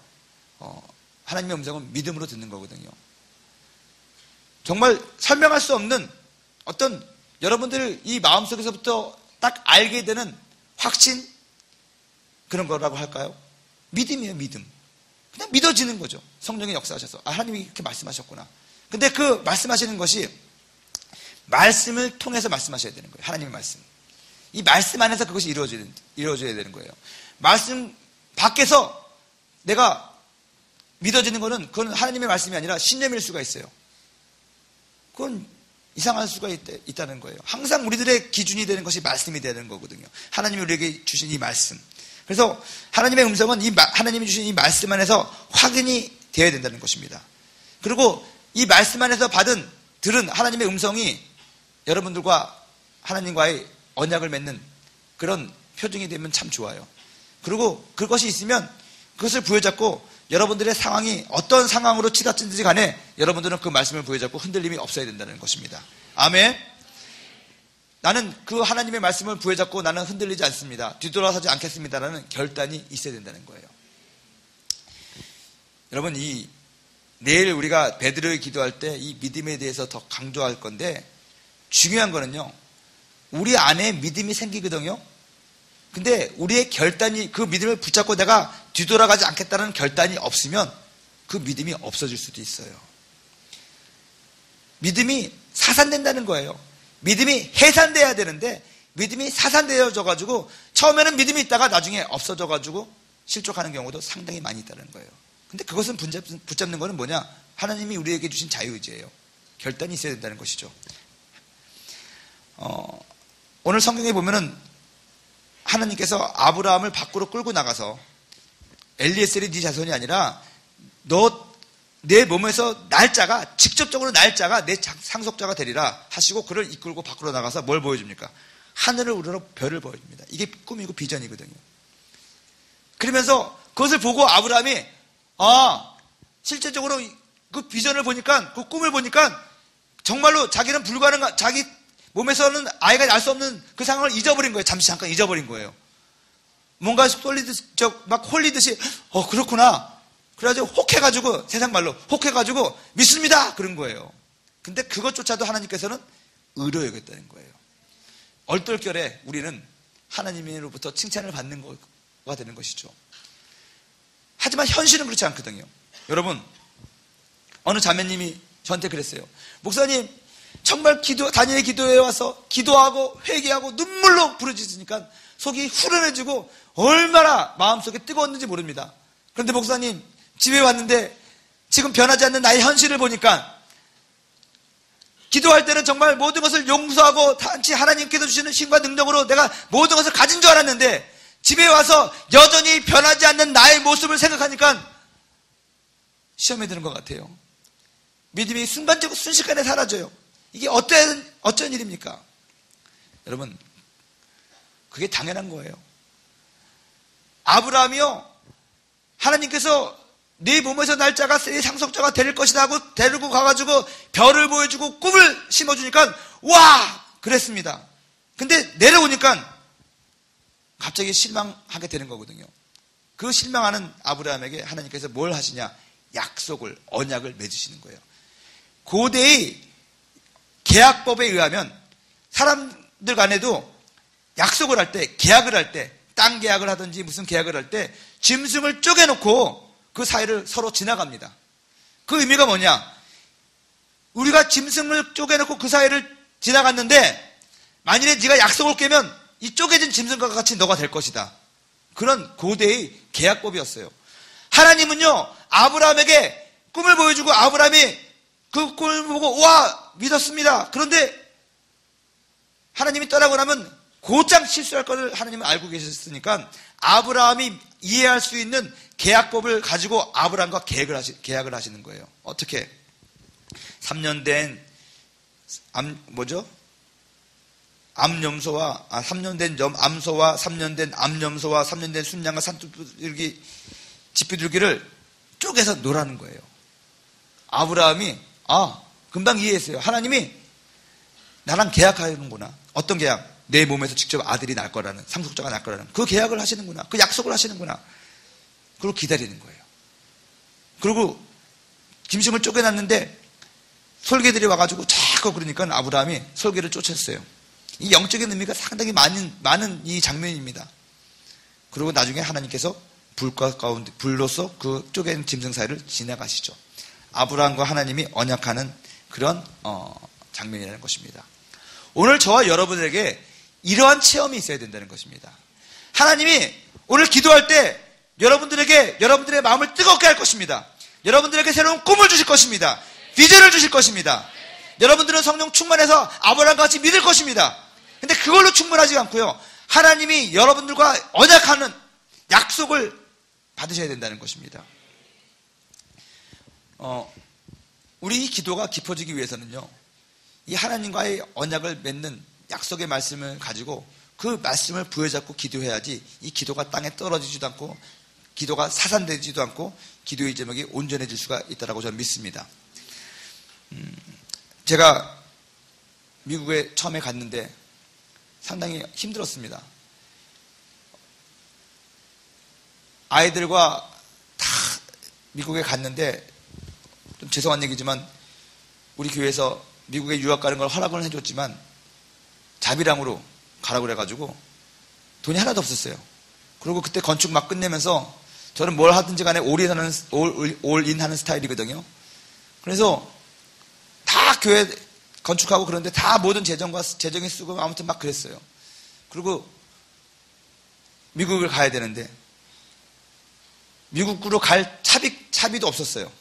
하나님의 음성은 믿음으로 듣는 거거든요. 정말 설명할 수 없는 어떤 여러분들 이 마음속에서부터 딱 알게 되는 확신, 그런 거라고 할까요? 믿음이에요, 믿음. 그냥 믿어지는 거죠. 성령의 역사하셔서. 아, 하나님이 이렇게 말씀하셨구나. 근데 그 말씀하시는 것이 말씀을 통해서 말씀하셔야 되는 거예요. 하나님의 말씀. 이 말씀 안에서 그것이 이루어져야 되는 거예요. 말씀 밖에서 내가 믿어지는 거는 그건 하나님의 말씀이 아니라 신념일 수가 있어요. 그건 이상할 수가 있다는 거예요. 항상 우리들의 기준이 되는 것이 말씀이 되는 거거든요. 하나님이 우리에게 주신 이 말씀. 그래서 하나님의 음성은 하나님이 주신 이 말씀 안에서 확인이 되어야 된다는 것입니다. 그리고 이 말씀 안에서 들은 하나님의 음성이 여러분들과 하나님과의 언약을 맺는 그런 표징이 되면 참 좋아요. 그리고 그것이 있으면 그것을 부여잡고 여러분들의 상황이 어떤 상황으로 치닫든지 간에 여러분들은 그 말씀을 부여잡고 흔들림이 없어야 된다는 것입니다. 아멘. 나는 그 하나님의 말씀을 부여잡고 나는 흔들리지 않습니다. 뒤돌아서지 않겠습니다라는 결단이 있어야 된다는 거예요. 여러분, 내일 우리가 베드로의 기도할 때 이 믿음에 대해서 더 강조할 건데, 중요한 거는요, 우리 안에 믿음이 생기거든요. 근데 우리의 결단이, 그 믿음을 붙잡고 내가 뒤돌아가지 않겠다는 결단이 없으면 그 믿음이 없어질 수도 있어요. 믿음이 사산된다는 거예요. 믿음이 해산돼야 되는데 믿음이 사산되어져가지고 처음에는 믿음이 있다가 나중에 없어져가지고 실족하는 경우도 상당히 많이 있다는 거예요. 근데 그것은 붙잡는 거는 뭐냐? 하나님이 우리에게 주신 자유의지예요. 결단이 있어야 된다는 것이죠. 오늘 성경에 보면은 하나님께서 아브라함을 밖으로 끌고 나가서 엘리에셀이 네 자손이 아니라 내 몸에서 직접적으로 날짜가 내 상속자가 되리라 하시고 그를 이끌고 밖으로 나가서 뭘 보여줍니까? 하늘을 우러러 별을 보여줍니다. 이게 꿈이고 비전이거든요. 그러면서 그것을 보고 아브라함이 실제적으로 그 비전을 보니까, 그 꿈을 보니까 정말로 자기는 자기 몸에서는 아이가 날 수 없는 그 상황을 잊어버린 거예요. 잠깐 잊어버린 거예요. 뭔가 막 홀리듯이 그렇구나. 그래가지고 혹해가지고, 세상 말로 혹해가지고 믿습니다 그런 거예요. 근데 그것조차도 하나님께서는 의로 여겼다는 거예요. 얼떨결에 우리는 하나님으로부터 칭찬을 받는 거가 되는 것이죠. 하지만 현실은 그렇지 않거든요. 여러분, 어느 자매님이 저한테 그랬어요. 목사님, 정말 다니엘 기도회에 와서 기도하고 회개하고 눈물로 부르짖으니까 속이 후련해지고 얼마나 마음속에 뜨거웠는지 모릅니다. 그런데 목사님, 집에 왔는데 지금 변하지 않는 나의 현실을 보니까 기도할 때는 정말 모든 것을 용서하고 단지 하나님께서 주시는 힘과 능력으로 내가 모든 것을 가진 줄 알았는데 집에 와서 여전히 변하지 않는 나의 모습을 생각하니까 시험에 드는 것 같아요. 믿음이 순식간에 사라져요. 이게 어쩐 일입니까? 여러분, 그게 당연한 거예요. 아브라함이요, 하나님께서 네 몸에서 날짜가 내 상속자가 될 것이다 하고 데리고 가가지고 별을 보여주고 꿈을 심어주니까 와! 그랬습니다. 근데 내려오니까 갑자기 실망하게 되는 거거든요. 그 실망하는 아브라함에게 하나님께서 뭘 하시냐? 언약을 맺으시는 거예요. 고대의 계약법에 의하면 사람들 간에도 약속을 할 때, 계약을 할 때, 땅 계약을 하든지 무슨 계약을 할 때 짐승을 쪼개놓고 그 사이를 서로 지나갑니다. 그 의미가 뭐냐? 우리가 짐승을 쪼개놓고 그 사이를 지나갔는데 만일에 네가 약속을 깨면 이 쪼개진 짐승과 같이 너가 될 것이다. 그런 고대의 계약법이었어요. 하나님은요, 아브라함에게 꿈을 보여주고 아브라함이 그 꿈을 보고 와, 믿었습니다. 그런데 하나님이 떠나고 나면 곧장 실수할 것을 하나님은 알고 계셨으니까 아브라함이 이해할 수 있는 계약법을 가지고 아브라함과 계약을 하시는 거예요. 어떻게? 3년 된 암염소와 3년 된 암소와 3년 된 암염소와 3년 된 순양과 지피들기를 쪼개서 놓으라는 거예요. 아브라함이 금방 이해했어요. 하나님이 나랑 계약하는구나. 어떤 계약? 내 몸에서 직접 아들이 날 거라는, 상속자가 날 거라는 그 계약을 하시는구나. 그 약속을 하시는구나. 그리고 기다리는 거예요. 그리고 짐승을 쫓겨났는데 솔개들이 와가지고 자꾸 그러니까 아브라함이 솔개를 쫓았어요. 이 영적인 의미가 상당히 많은 이 장면입니다. 그리고 나중에 하나님께서 불로서 그 쪼갠 짐승 사이를 지나가시죠. 아브라함과 하나님이 언약하는 그런 장면이라는 것입니다. 오늘 저와 여러분에게 이러한 체험이 있어야 된다는 것입니다. 하나님이 오늘 기도할 때 여러분들에게 여러분들의 마음을 뜨겁게 할 것입니다. 여러분들에게 새로운 꿈을 주실 것입니다. 비전을 주실 것입니다. 여러분들은 성령 충만해서 아브라함과 같이 믿을 것입니다. 근데 그걸로 충분하지 않고요. 하나님이 여러분들과 언약하는 약속을 받으셔야 된다는 것입니다. 우리 이 기도가 깊어지기 위해서는요, 이 하나님과의 언약을 맺는 약속의 말씀을 가지고 그 말씀을 부여잡고 기도해야지 이 기도가 땅에 떨어지지도 않고 기도가 사산되지도 않고 기도의 제목이 온전해질 수가 있다고 저는 믿습니다. 제가 미국에 처음에 갔는데 상당히 힘들었습니다. 아이들과 다 미국에 갔는데 좀 죄송한 얘기지만 우리 교회에서 미국에 유학 가는 걸 허락을 해줬지만 자비랑으로 가라고 그래가지고 돈이 하나도 없었어요. 그리고 그때 건축 막 끝내면서 저는 뭘 하든지 간에 올인 하는 스타일이거든요. 그래서 다 교회 건축하고 그런데 다 모든 재정이 쓰고 아무튼 막 그랬어요. 그리고 미국을 가야 되는데 미국으로 갈 차비도 없었어요.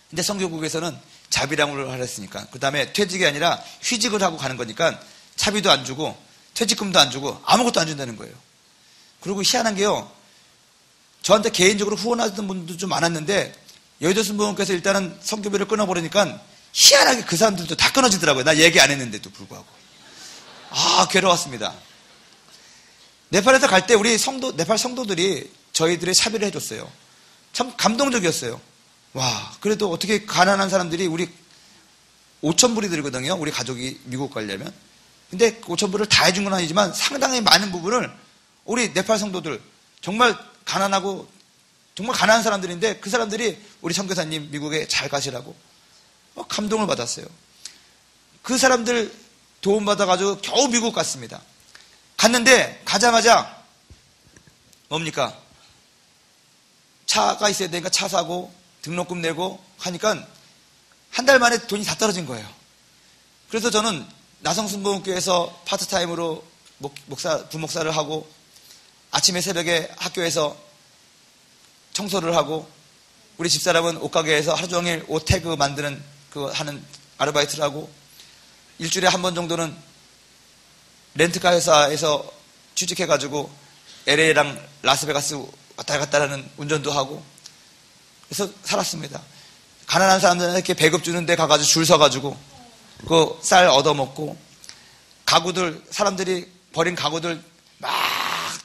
근데 성교국에서는 자비랑으로 하랬으니까 그 다음에 퇴직이 아니라 휴직을 하고 가는 거니까 차비도 안 주고 퇴직금도 안 주고 아무것도 안 준다는 거예요. 그리고 희한한 게요, 저한테 개인적으로 후원하던 분들도 좀 많았는데 여의도 순복음께서 일단은 성교비를 끊어버리니까 희한하게 그 사람들도 다 끊어지더라고요. 나 얘기 안 했는데도 불구하고. 괴로웠습니다. 네팔에서 갈 때 우리 네팔 성도들이 저희들의 차비를 해줬어요. 참 감동적이었어요. 와, 그래도 어떻게 가난한 사람들이 우리 5,000불이 들거든요. 우리 가족이 미국 가려면. 근데 5,000불을 다 해준 건 아니지만 상당히 많은 부분을 우리 네팔 성도들, 정말 가난하고 정말 가난한 사람들인데 그 사람들이 우리 선교사님 미국에 잘 가시라고 감동을 받았어요. 그 사람들 도움받아가지고 겨우 미국 갔습니다. 갔는데 가자마자 뭡니까? 차가 있어야 되니까 차 사고 등록금 내고 하니까 한 달 만에 돈이 다 떨어진 거예요. 그래서 저는 나성순복음교회에서 파트타임으로 부목사를 하고 아침에 새벽에 학교에서 청소를 하고 우리 집사람은 옷가게에서 하루 종일 옷 태그 만드는 하는 아르바이트를 하고 일주일에 한 번 정도는 렌트카 회사에서 취직해가지고 LA랑 라스베가스 왔다 갔다 하는 운전도 하고 그래서 살았습니다. 가난한 사람들한테 이렇게 배급 주는 데 가가지고 줄 서가지고 그 쌀 얻어먹고 가구들, 사람들이 버린 가구들 막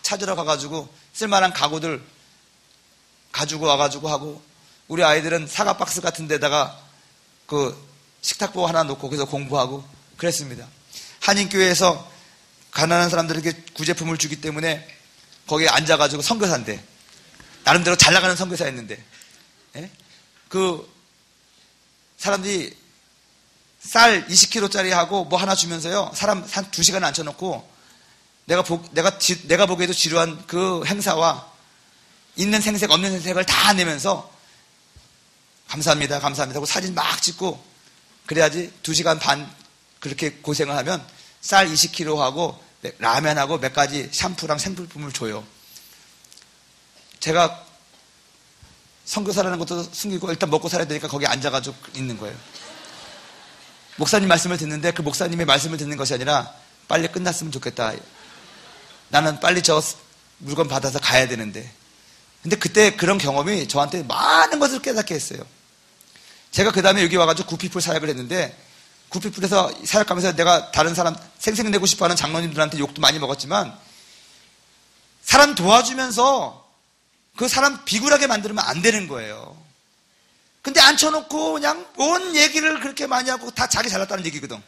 찾으러 가가지고 쓸만한 가구들 가지고 와가지고 하고 우리 아이들은 사과 박스 같은 데다가 그 식탁보 하나 놓고 거기서 공부하고 그랬습니다. 한인교회에서 가난한 사람들에게 구제품을 주기 때문에 거기에 앉아가지고 선교사인데 나름대로 잘 나가는 선교사였는데 그 사람들이 쌀 20kg짜리 하고 뭐 하나 주면서요 사람 한 2시간 앉혀놓고 내가 보기에도 지루한 그 행사와 있는 생색 없는 생색을 다 내면서 감사합니다 감사합니다 하고 사진 막 찍고 그래야지 2시간 반 그렇게 고생을 하면 쌀 20kg 하고 라면하고 몇 가지 샴푸랑 생필품을 줘요. 제가 선교사라는 것도 숨기고 일단 먹고 살아야 되니까 거기 앉아가지고 있는 거예요. 목사님 말씀을 듣는데 그 목사님의 말씀을 듣는 것이 아니라 빨리 끝났으면 좋겠다. 나는 빨리 저 물건 받아서 가야 되는데. 근데 그때 그런 경험이 저한테 많은 것을 깨닫게 했어요. 제가 그 다음에 여기 와가지고 구피플 사역을 했는데 구피플에서 사역하면서 내가 다른 사람 생색내고 싶어하는 장로님들한테 욕도 많이 먹었지만 사람 도와주면서 그 사람 비굴하게 만들면 안 되는 거예요. 근데 앉혀놓고 그냥 온 얘기를 그렇게 많이 하고 다 자기 잘났다는 얘기거든.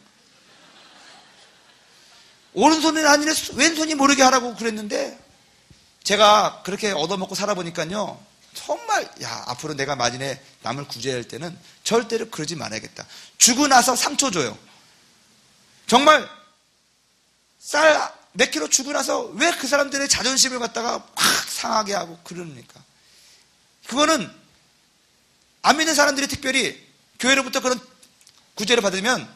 오른손에 한 일에 왼손이 모르게 하라고 그랬는데, 제가 그렇게 얻어먹고 살아보니까요, 정말 앞으로 내가 만일에 남을 구제할 때는 절대로 그러지 말아야겠다. 주고 나서 상처 줘요. 정말 쌀 몇 킬로 주고 나서 왜 그 사람들의 자존심을 갖다가 확 상하게 하고 그러니까. 그거는 안 믿는 사람들이 특별히 교회로부터 그런 구제를 받으면,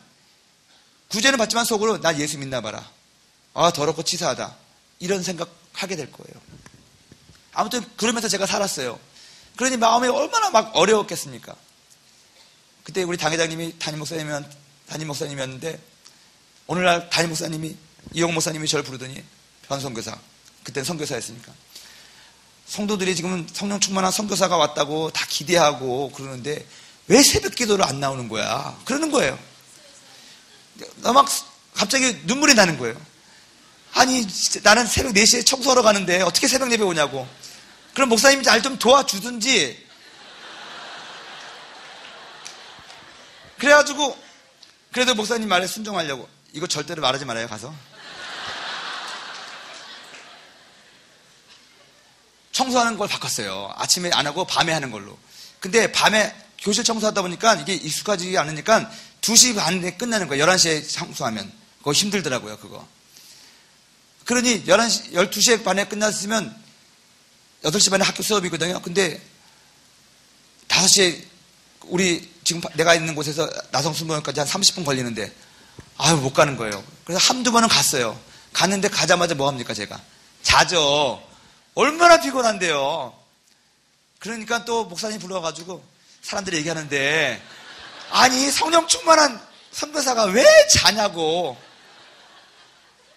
구제는 받지만 속으로 나 예수 믿나 봐라, 더럽고 치사하다, 이런 생각하게 될 거예요. 아무튼 그러면서 제가 살았어요. 그러니 마음이 얼마나 막 어려웠겠습니까? 그때 우리 당회장님이 담임 목사님이었는데, 오늘날 담임 목사님이, 이용 목사님이 저를 부르더니, 변선교사, 그때는 선교사였으니까, 성도들이 지금 성령 충만한 선교사가 왔다고 다 기대하고 그러는데 왜 새벽 기도를 안 나오는 거야? 그러는 거예요. 나 막 갑자기 눈물이 나는 거예요. 아니, 나는 새벽 4시에 청소하러 가는데 어떻게 새벽 예배 오냐고. 그럼 목사님이 날 좀 도와주든지. 그래가지고 그래도 목사님 말에 순종하려고, 이거 절대로 말하지 말아요, 가서. 청소하는 걸 바꿨어요. 아침에 안 하고 밤에 하는 걸로. 근데 밤에 교실 청소하다 보니까 이게 익숙하지 않으니까 2시 반에 끝나는 거예요. 11시에 청소하면. 그거 힘들더라고요, 그거. 그러니 12시 반에 끝났으면 8시 반에 학교 수업이거든요. 근데 5시에 우리 지금 내가 있는 곳에서 나성순복음까지 한 30분 걸리는데, 못 가는 거예요. 그래서 한두 번은 갔어요. 갔는데 가자마자 뭐 합니까, 제가? 자죠. 얼마나 피곤한데요. 그러니까 또 목사님 불러가지고 사람들이 얘기하는데, 아니, 성령 충만한 선교사가 왜 자냐고.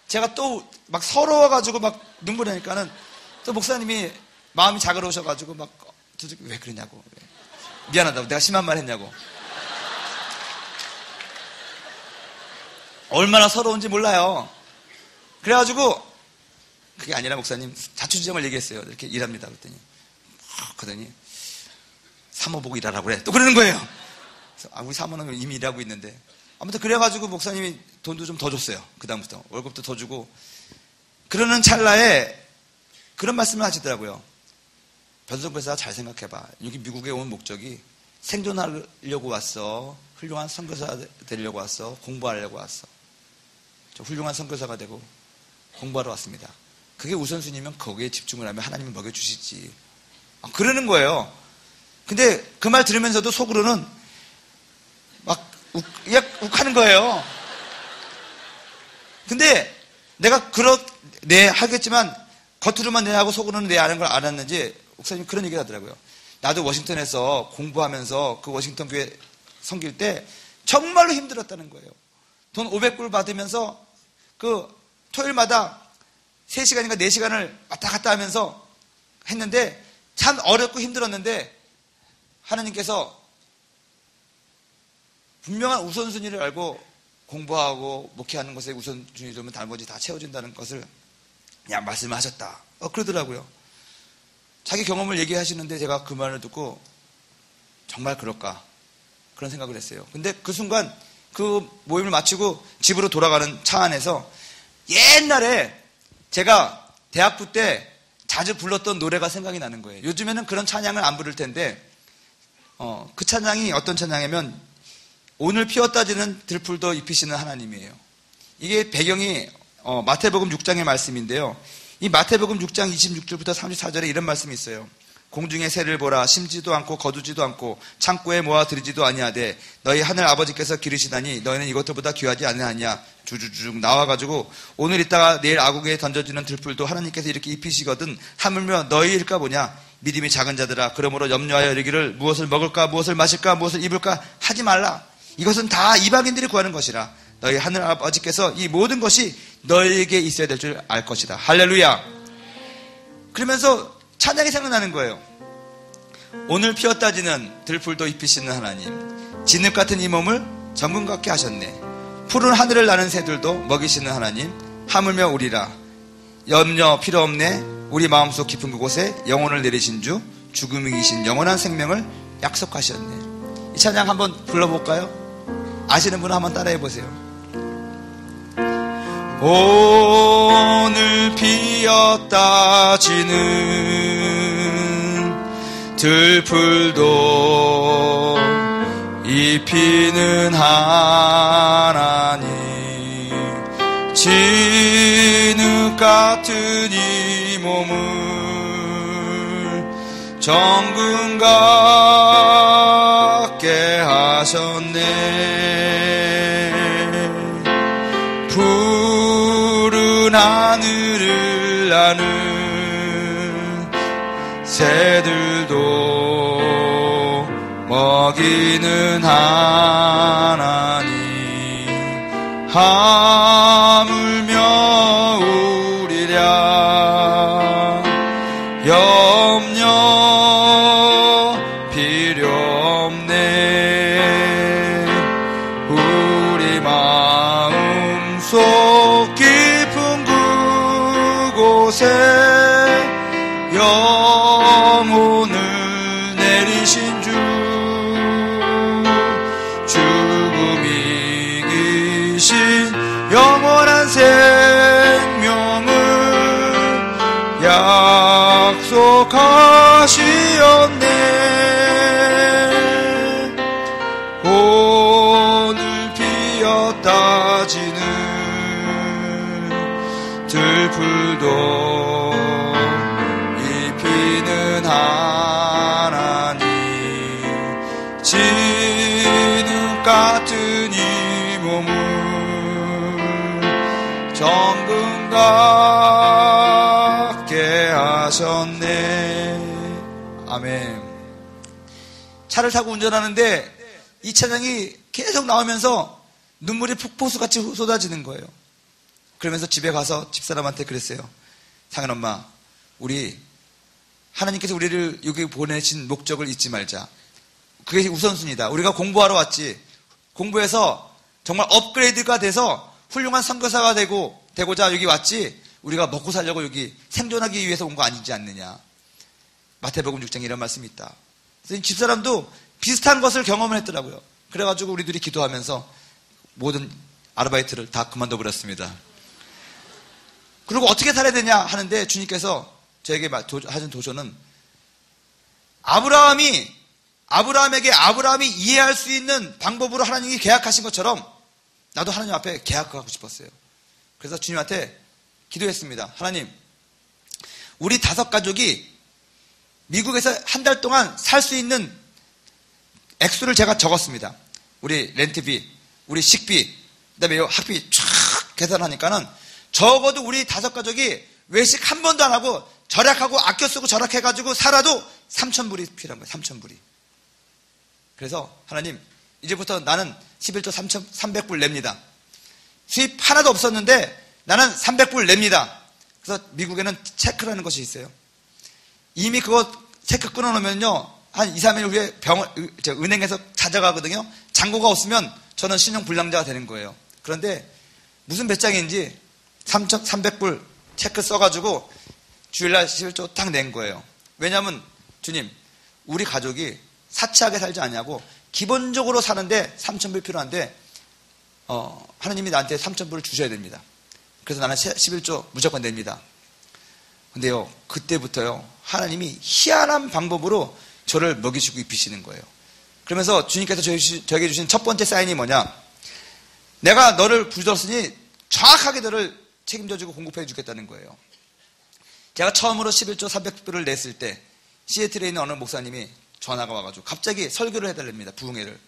제가 또 막 서러워가지고 막 눈물이 나니까는 또 목사님이 마음이 자그러우셔가지고 막, 왜 그러냐고. 미안하다고. 내가 심한 말 했냐고. 얼마나 서러운지 몰라요. 그래가지고, 그게 아니라 목사님 자초지종을 얘기했어요. 이렇게 일합니다. 그랬더니 사모 보고 일하라고 그래. 또 그러는 거예요. 그래서 우리 사모는 이미 일하고 있는데. 아무튼 그래가지고 목사님이 돈도 좀 더 줬어요. 그 다음부터 월급도 더 주고. 그러는 찰나에 그런 말씀을 하시더라고요. 변선교사 잘 생각해봐. 여기 미국에 온 목적이 생존하려고 왔어. 훌륭한 선교사 되려고 왔어. 공부하려고 왔어. 저 훌륭한 선교사가 되고 공부하러 왔습니다. 그게 우선순위면 거기에 집중을 하면 하나님이 먹여주시지. 그러는 거예요. 근데 그 말 들으면서도 속으로는 막 욱하는 거예요. 근데 내가 네 하겠지만 겉으로만 네 하고 속으로는 네 하는 걸 알았는지 목사님이 그런 얘기를 하더라고요. 나도 워싱턴에서 공부하면서 그 워싱턴 교회 섬길 때 정말로 힘들었다는 거예요. 돈 500불 받으면서 그 토요일마다 3시간인가 4시간을 왔다 갔다 하면서 했는데 참 어렵고 힘들었는데, 하나님께서 분명한 우선순위를 알고 공부하고 목회하는 것에 우선순위 두면 나머지 다 채워진다는 것을 그냥 말씀을 하셨다. 그러더라고요. 자기 경험을 얘기하시는데 제가 그 말을 듣고 정말 그럴까, 그런 생각을 했어요. 근데 그 순간 그 모임을 마치고 집으로 돌아가는 차 안에서 옛날에 제가 대학부 때 자주 불렀던 노래가 생각이 나는 거예요. 요즘에는 그런 찬양을 안 부를 텐데, 그 찬양이 어떤 찬양이면, 오늘 피었다지는 들풀도 입히시는 하나님이에요. 이게 배경이 마태복음 6장의 말씀인데요. 이 마태복음 6장 26절부터 34절에 이런 말씀이 있어요. 공중의 새를 보라. 심지도 않고 거두지도 않고 창고에 모아 들이지도 아니하되 너희 하늘 아버지께서 기르시다니 너희는 이것들보다 귀하지 아니하냐. 주주쭉 나와가지고 오늘 있다가 내일 아궁이에 던져지는 들풀도 하나님께서 이렇게 입히시거든 하물며 너희일까 보냐. 믿음이 작은 자들아, 그러므로 염려하여 이르기를 무엇을 먹을까 무엇을 마실까 무엇을 입을까 하지 말라. 이것은 다 이방인들이 구하는 것이라. 너희 하늘 아버지께서 이 모든 것이 너희에게 있어야 될 줄 알 것이다. 할렐루야. 그러면서 찬양이 생각나는 거예요. 오늘 피었다지는 들풀도 입히시는 하나님, 진흙 같은 이 몸을 정금 같게 하셨네. 푸른 하늘을 나는 새들도 먹이시는 하나님, 하물며 우리라. 염려 필요 없네. 우리 마음속 깊은 그곳에 영혼을 내리신 주, 죽음이 이기신 영원한 생명을 약속하셨네. 이 찬양 한번 불러볼까요? 아시는 분은 한번 따라해 보세요. 오늘 피었다 지는 들풀도 입히는 하나님, 진흙 같은 이 몸을 정금 같게 하셨네. 푸른 하늘을 나는 새들도 먹이는 하나님, 하물며 우리랴 염려 필요 없네. 우리 마음속 깊은 그곳에 영혼을 내리신 주, 죽음이 이기신 영원한 생명을 약속하시었네. 오늘 피었다 지는 들풀도 입히는 하나님, 진흙 같은 이 몸을 정금 같게 하셨네. 아멘. 차를 타고 운전하는데 이 찬양이 계속 나오면서 눈물이 폭포수같이 쏟아지는 거예요. 그러면서 집에 가서 집사람한테 그랬어요. 상현 엄마, 우리 하나님께서 우리를 여기 보내신 목적을 잊지 말자. 그게 우선순위다. 우리가 공부하러 왔지. 공부해서 정말 업그레이드가 돼서 훌륭한 선교사가 되고자 여기 왔지. 우리가 먹고 살려고 여기 생존하기 위해서 온 거 아니지 않느냐. 마태복음 6장에 이런 말씀이 있다. 그래서 집사람도 비슷한 것을 경험을 했더라고요. 그래가지고 우리 둘이 기도하면서 모든 아르바이트를 다 그만둬 버렸습니다. 그리고 어떻게 살아야 되냐 하는데 주님께서 저에게 하신 도전은 아브라함에게 아브라함이 이해할 수 있는 방법으로 하나님이 계약하신 것처럼 나도 하나님 앞에 계약하고 싶었어요. 그래서 주님한테 기도했습니다. 하나님, 우리 5가족이 미국에서 한 달 동안 살 수 있는 액수를 제가 적었습니다. 우리 렌트비, 우리 식비, 그다음에 학비 쫙 계산하니까는 적어도 우리 5가족이 외식 한 번도 안 하고 절약하고 아껴 쓰고 절약해가지고 살아도 3,000불이 필요한 거예요. 3,000불이. 그래서 하나님, 이제부터 나는 11조 300불 냅니다. 수입 하나도 없었는데 나는 300불 냅니다. 그래서 미국에는 체크라는 것이 있어요. 이미 그거 체크 끊어놓으면요, 한 2, 3일 후에 은행에서 찾아가거든요. 잔고가 없으면 저는 신용불량자가 되는 거예요. 그런데 무슨 배짱인지 300불 체크 써가지고 주일날 11조 딱 낸 거예요. 왜냐하면 주님, 우리 가족이 사치하게 살지 않냐고 기본적으로 사는데 3,000불 필요한데 하나님이 나한테 3,000불을 주셔야 됩니다. 그래서 나는 11조 무조건 냅니다. 근데요, 그때부터요, 하나님이 희한한 방법으로 저를 먹이시고 입히시는 거예요. 그러면서 주님께서 저에게 주신 첫 번째 사인이 뭐냐? 내가 너를 부르셨으니 정확하게 너를 책임져주고 공급해 주겠다는 거예요. 제가 처음으로 11조 300불을 냈을 때 시애틀에 있는 어느 목사님이 전화가 와가지고 갑자기 설교를 해달랍니다. 부흥회를.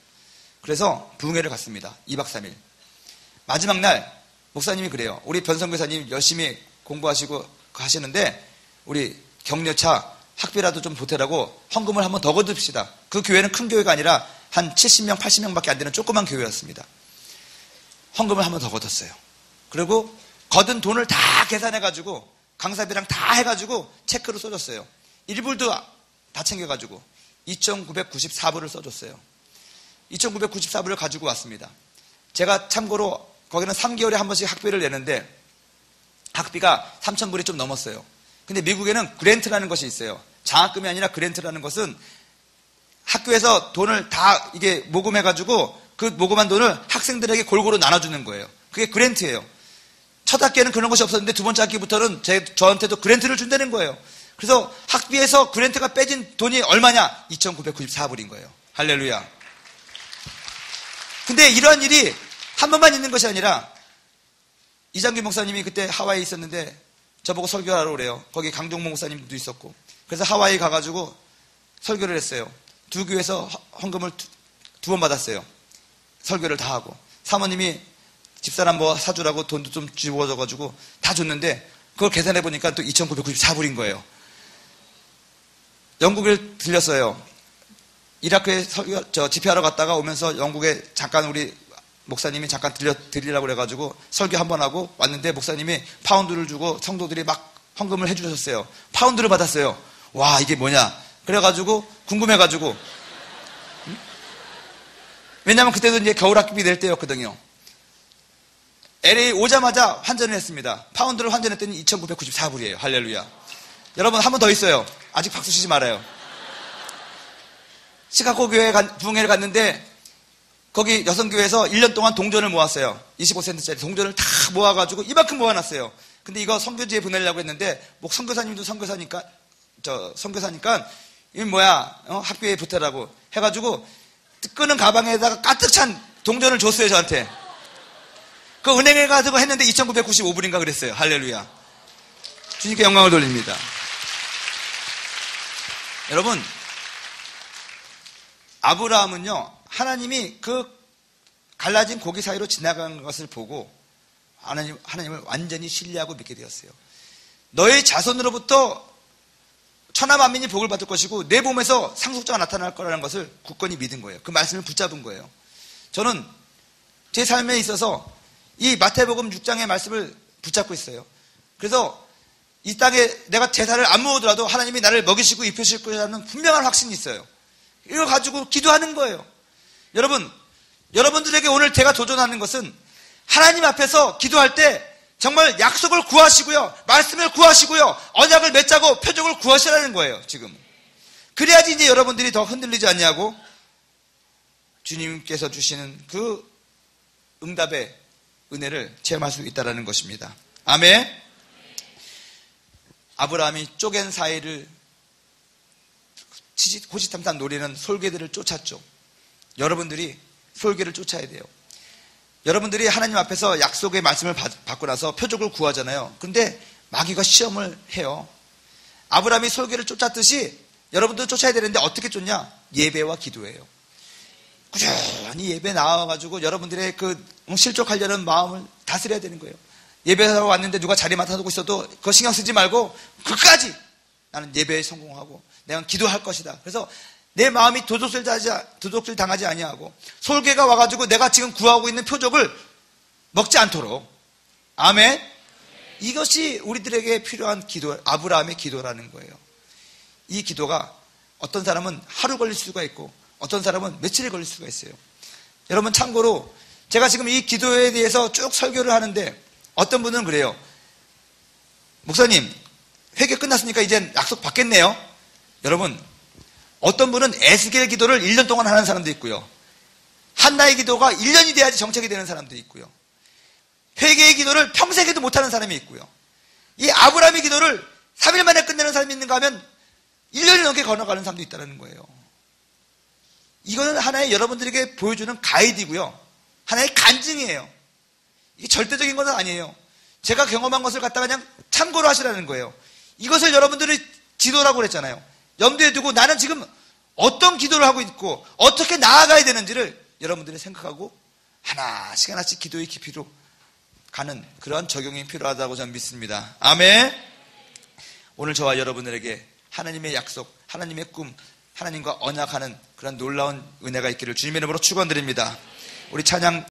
그래서 부흥회를 갔습니다. 2박 3일. 마지막 날 목사님이 그래요. 우리 변성교사님 열심히 공부하시고 하시는데 우리 격려차 학비라도 좀 보태라고 헌금을 한번 더 거둡시다. 그 교회는 큰 교회가 아니라 한 70명, 80명밖에 안 되는 조그만 교회였습니다. 헌금을 한번 더 거뒀어요. 그리고 거둔 돈을 다 계산해가지고 강사비랑 다 해가지고 체크로 써줬어요. 1불도 다 챙겨가지고 2,994불을 써줬어요. 2,994불을 가지고 왔습니다. 제가 참고로 거기는 3개월에 한 번씩 학비를 내는데 학비가 3,000불이 좀 넘었어요. 근데 미국에는 그랜트라는 것이 있어요. 장학금이 아니라 그랜트라는 것은 학교에서 돈을 다 이게 모금해가지고 그 모금한 돈을 학생들에게 골고루 나눠주는 거예요. 그게 그랜트예요. 첫 학기에는 그런 것이 없었는데 두 번째 학기부터는 저한테도 그랜트를 준다는 거예요. 그래서 학비에서 그랜트가 빼진 돈이 얼마냐? 2,994불인 거예요. 할렐루야. 근데 이러한 일이 한 번만 있는 것이 아니라 이장균 목사님이 그때 하와이에 있었는데 저보고 설교하러 오래요. 거기 강종모 목사님도 있었고. 그래서 하와이 가가지고 설교를 했어요. 두 교회에서 헌금을 두 번 받았어요. 설교를 다 하고. 사모님이 집사람 뭐 사주라고 돈도 좀 집어줘가지고 다 줬는데 그걸 계산해 보니까 또 2,994불인 거예요. 영국을 들렸어요. 이라크에 집회하러 갔다가 오면서 영국에 잠깐 우리 목사님이 잠깐 드리라고 그래가지고 설교 한 번 하고 왔는데 목사님이 파운드를 주고 성도들이 막 헌금을 해주셨어요. 파운드를 받았어요. 와, 이게 뭐냐? 그래가지고 궁금해가지고 왜냐면 그때도 이제 겨울 학기비 낼 때였거든요. LA 오자마자 환전을 했습니다. 파운드를 환전했더니 2,994불이에요. 할렐루야. 여러분 한 번 더 있어요. 아직 박수 치지 말아요. 시카고 교회 부흥회를 갔는데 거기 여성교회에서 1년 동안 동전을 모았어요. 25센트짜리 동전을 다 모아가지고 이만큼 모아놨어요. 근데 이거 선교지에 보내려고 했는데 선교사님도 선교사니까 이 뭐야 학교에 붙으라고 해가지고 끄는 가방에다가 가득 찬 동전을 줬어요. 저한테. 그 은행에 가지고 했는데 2,995불인가 그랬어요. 할렐루야. 주님께 영광을 돌립니다. 여러분, 아브라함은요, 하나님이 그 갈라진 고기 사이로 지나가는 것을 보고 하나님을 완전히 신뢰하고 믿게 되었어요. 너의 자손으로부터 천하만민이 복을 받을 것이고 내 몸에서 상속자가 나타날 거라는 것을 굳건히 믿은 거예요. 그 말씀을 붙잡은 거예요. 저는 제 삶에 있어서 이 마태복음 6장의 말씀을 붙잡고 있어요. 그래서 이 땅에 내가 제사를 안 모으더라도 하나님이 나를 먹이시고 입히실 거라는 분명한 확신이 있어요. 이걸 가지고 기도하는 거예요. 여러분들에게 오늘 제가 도전하는 것은 하나님 앞에서 기도할 때 정말 약속을 구하시고요, 말씀을 구하시고요, 언약을 맺자고 표적을 구하시라는 거예요. 지금 그래야지 이제 여러분들이 더 흔들리지 않냐고 주님께서 주시는 그 응답의 은혜를 체험할 수 있다는 것입니다. 아멘. 아브라함이 쪼갠 사이를 호시탐탐 노리는 솔개들을 쫓았죠. 여러분들이 솔개를 쫓아야 돼요. 여러분들이 하나님 앞에서 약속의 말씀을 받고 나서 표적을 구하잖아요. 그런데 마귀가 시험을 해요. 아브라함이 솔개를 쫓았듯이 여러분도 쫓아야 되는데 어떻게 쫓냐? 예배와 기도예요. 꾸준히 예배 나와가지고 여러분들의 그 실족하려는 마음을 다스려야 되는 거예요. 예배하러 왔는데 누가 자리 맡아두고 있어도 그거 신경 쓰지 말고 끝까지 나는 예배에 성공하고 내가 기도할 것이다. 그래서 내 마음이 도둑질 당하지 아니하고 솔개가 와가지고 내가 지금 구하고 있는 표적을 먹지 않도록. 아멘. 이것이 우리들에게 필요한 기도, 아브라함의 기도라는 거예요. 이 기도가 어떤 사람은 하루 걸릴 수가 있고 어떤 사람은 며칠이 걸릴 수가 있어요. 여러분 참고로 제가 지금 이 기도에 대해서 쭉 설교를 하는데 어떤 분은 그래요. 목사님 회개 끝났으니까 이제 약속 받겠네요. 여러분 어떤 분은 에스겔 기도를 1년 동안 하는 사람도 있고요. 한나의 기도가 1년이 돼야지 정착이 되는 사람도 있고요. 회개의 기도를 평생에도 못하는 사람이 있고요. 이 아브라함의 기도를 3일 만에 끝내는 사람이 있는가 하면 1년이 넘게 걸어가는 사람도 있다는 거예요. 이거는 하나의 여러분들에게 보여주는 가이드이고요. 하나의 간증이에요. 이게 절대적인 것은 아니에요. 제가 경험한 것을 갖다가 그냥 참고로 하시라는 거예요. 이것을 여러분들이 지도라고 그랬잖아요. 염두에 두고 나는 지금 어떤 기도를 하고 있고 어떻게 나아가야 되는지를 여러분들이 생각하고 하나씩 기도의 깊이로 가는 그러한 적용이 필요하다고 저는 믿습니다. 아멘. 오늘 저와 여러분들에게 하나님의 약속, 하나님의 꿈, 하나님과 언약하는 그런 놀라운 은혜가 있기를 주님의 이름으로 축원드립니다. 우리 찬양